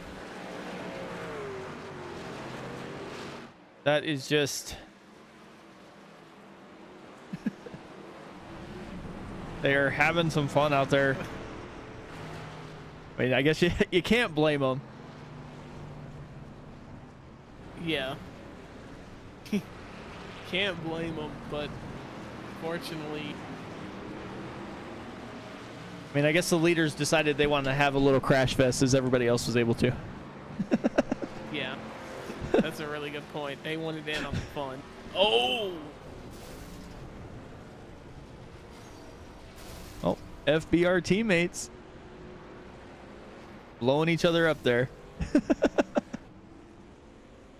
that is just they are having some fun out there. I mean, I guess you can't blame them. Yeah. Can't blame them, but fortunately, I mean, I guess the leaders decided they wanted to have a little crash fest as everybody else was able to. yeah, that's a really good point. They wanted in on the fun. Oh, FBR teammates blowing each other up there.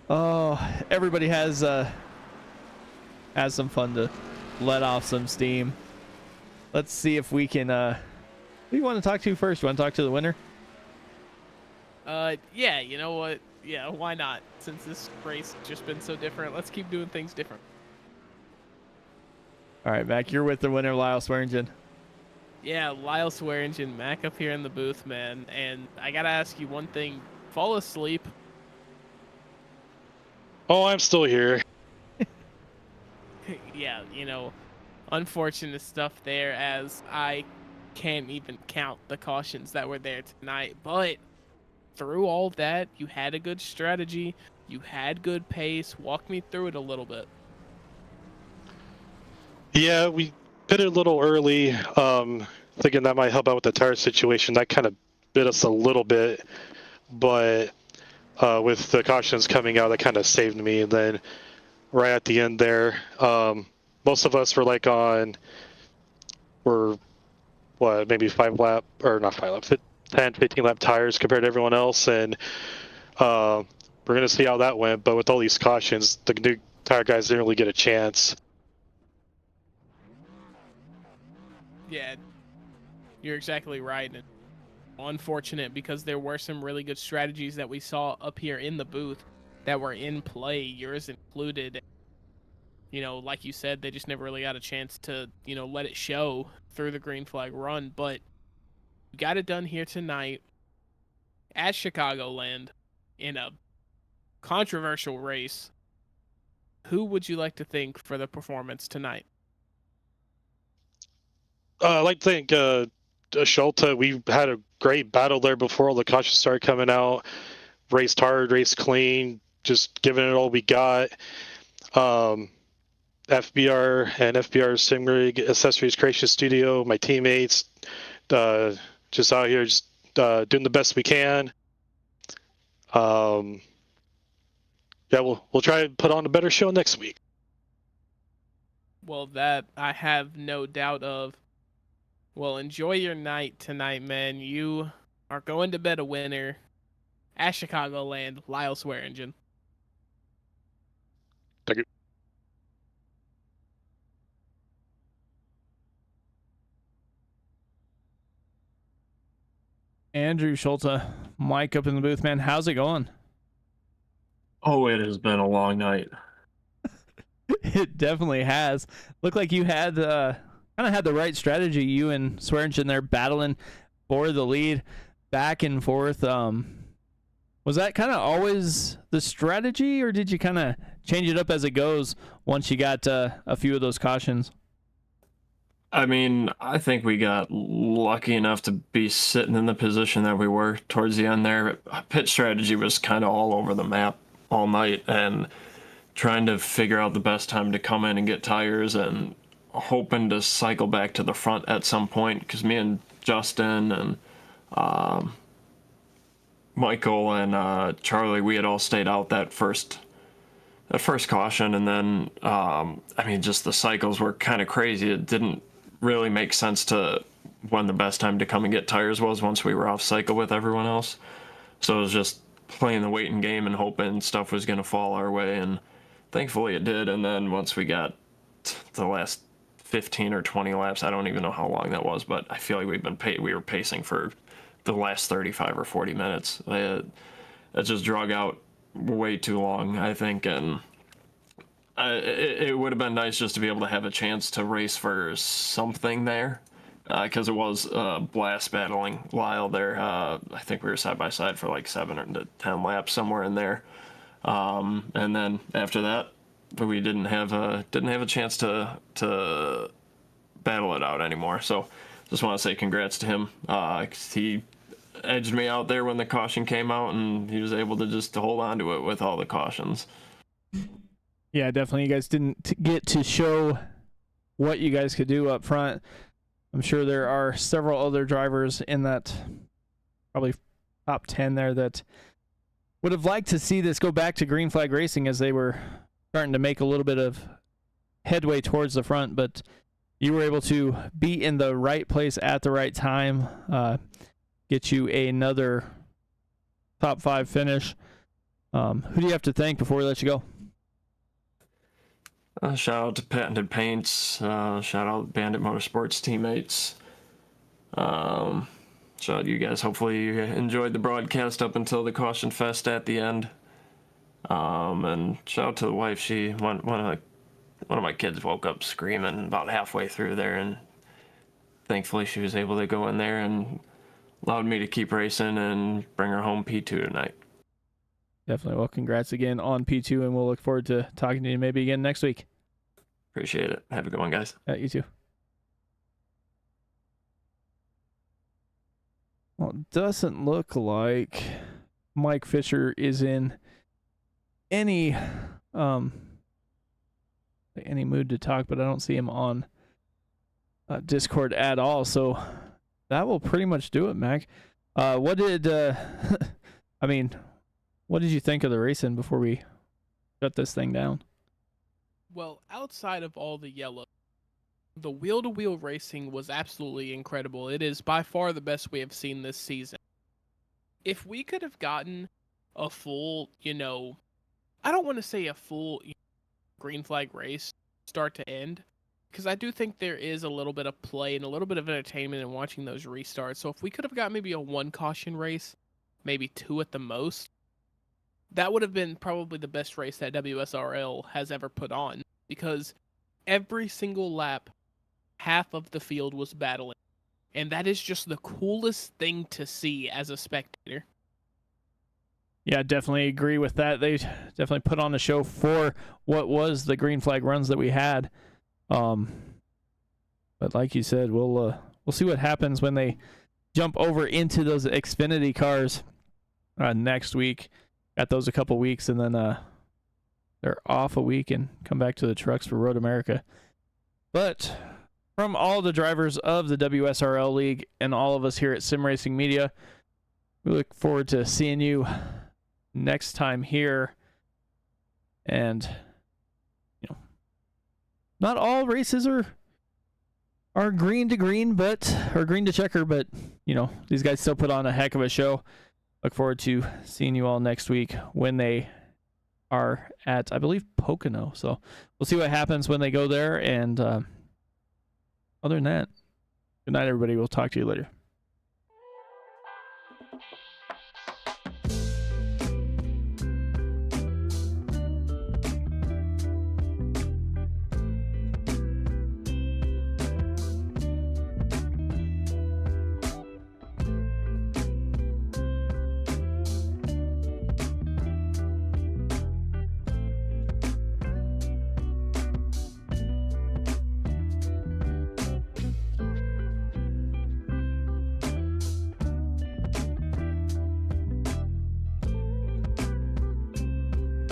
Oh, everybody has some fun to let off some steam. Let's see if we can who do you want to talk to first? You want to talk to the winner? yeah, you know what? Yeah, why not? Since this race has just been so different, let's keep doing things different. All right, Mac, you're with the winner, Lyle Swearingen. Yeah, Lyle Swearingen, Mac up here in the booth, man. And I gotta ask you one thing. Fall asleep? Oh, I'm still here. Yeah, unfortunate stuff there, as I can't even count the cautions that were there tonight. But through all that, you had a good strategy. You had good pace. Walk me through it a little bit. Yeah, we pitted a little early, thinking that might help out with the tire situation. That kind of bit us a little bit, but with the cautions coming out, that kind of saved me. And then right at the end there, most of us were like maybe 10, 15 lap tires compared to everyone else. And we're going to see how that went. But with all these cautions, the new tire guys didn't really get a chance. Yeah, you're exactly right. And unfortunate, because there were some really good strategies that we saw up here in the booth that were in play, yours included. Like you said, they just never really got a chance to, let it show through the green flag run. But you got it done here tonight at Chicagoland in a controversial race. Who would you like to thank for the performance tonight? I'd like to thank Schulte. We had a great battle there before all the cautions started coming out. Raced hard, raced clean, just giving it all we got. FBR and FBR Simrig Accessories Creation Studio, my teammates, just out here just doing the best we can. Yeah, we'll try to put on a better show next week. Well, that I have no doubt of. Well, enjoy your night tonight, man. You are going to bed a winner at Chicagoland, Lyle Swearingen. Thank you. Andrew Schulte, Mike up in the booth, man. How's it going? Oh, it has been a long night. It definitely has. Looked like you had kind of had the right strategy. You and Swearingen there battling for the lead, back and forth. Was that kind of always the strategy, or did you kind of change it up as it goes once you got a few of those cautions? I mean, I think we got lucky enough to be sitting in the position that we were towards the end there. Pit strategy was kind of all over the map all night, and trying to figure out the best time to come in and get tires, and hoping to cycle back to the front at some point, because me and Justin and Michael and Charlie, we had all stayed out that first caution, and then I mean, just the cycles were kind of crazy. It didn't really make sense to when the best time to come and get tires was once we were off cycle with everyone else. So it was just playing the waiting game and hoping stuff was going to fall our way, and thankfully it did. And then once we got the last 15 or 20 laps, I don't even know how long that was, but I feel like we were pacing for the last 35 or 40 minutes. It just drug out way too long, I think, and it would have been nice just to be able to have a chance to race for something there, because it was blast battling Lyle there. I think we were side by side for like 7 or 10 laps, somewhere in there, and then after that we didn't have a chance to battle it out anymore. So just want to say congrats to him. He edged me out there when the caution came out, and he was able to just hold on to it with all the cautions. Yeah, definitely. You guys didn't get to show what you guys could do up front. I'm sure there are several other drivers in that probably top 10 there that would have liked to see this go back to green flag racing, as they were starting to make a little bit of headway towards the front, but you were able to be in the right place at the right time, get you another top 5 finish. Who do you have to thank before we let you go? Shout out to Patented Paints. Shout out Bandit Motorsports teammates. Shout out you guys. Hopefully you enjoyed the broadcast up until the Caution Fest at the end. And shout out to the wife. One of my kids woke up screaming about halfway through there, and thankfully she was able to go in there and allowed me to keep racing and bring her home P2 tonight. Definitely. Well, congrats again on P2, and we'll look forward to talking to you maybe again next week. Appreciate it. Have a good one, guys. Yeah, you too. Well, it doesn't look like Mike Fisher is in any mood to talk, but I don't see him on Discord at all. So that will pretty much do it, Mac. What did what did you think of the racing before we shut this thing down? Well, outside of all the yellow, the wheel-to-wheel racing was absolutely incredible. It is by far the best we have seen this season. If we could have gotten a full, I don't want to say a full green flag race, start to end, because I do think there is a little bit of play and a little bit of entertainment in watching those restarts. So if we could have got maybe a 1 caution race, maybe 2 at the most, that would have been probably the best race that WSRL has ever put on, because every single lap, half of the field was battling. And that is just the coolest thing to see as a spectator. Yeah, definitely agree with that. They definitely put on a show for what was the green flag runs that we had. But like you said, we'll see what happens when they jump over into those Xfinity cars next week. Got those a couple weeks, and then they're off a week and come back to the trucks for Road America. But from all the drivers of the WSRL League and all of us here at Sim Racing Media, we look forward to seeing you next time here. And not all races are green to green, or green to checker, but these guys still put on a heck of a show. Look forward to seeing you all next week when they are at, I believe, Pocono. So we'll see what happens when they go there. And other than that, good night, everybody. We'll talk to you later.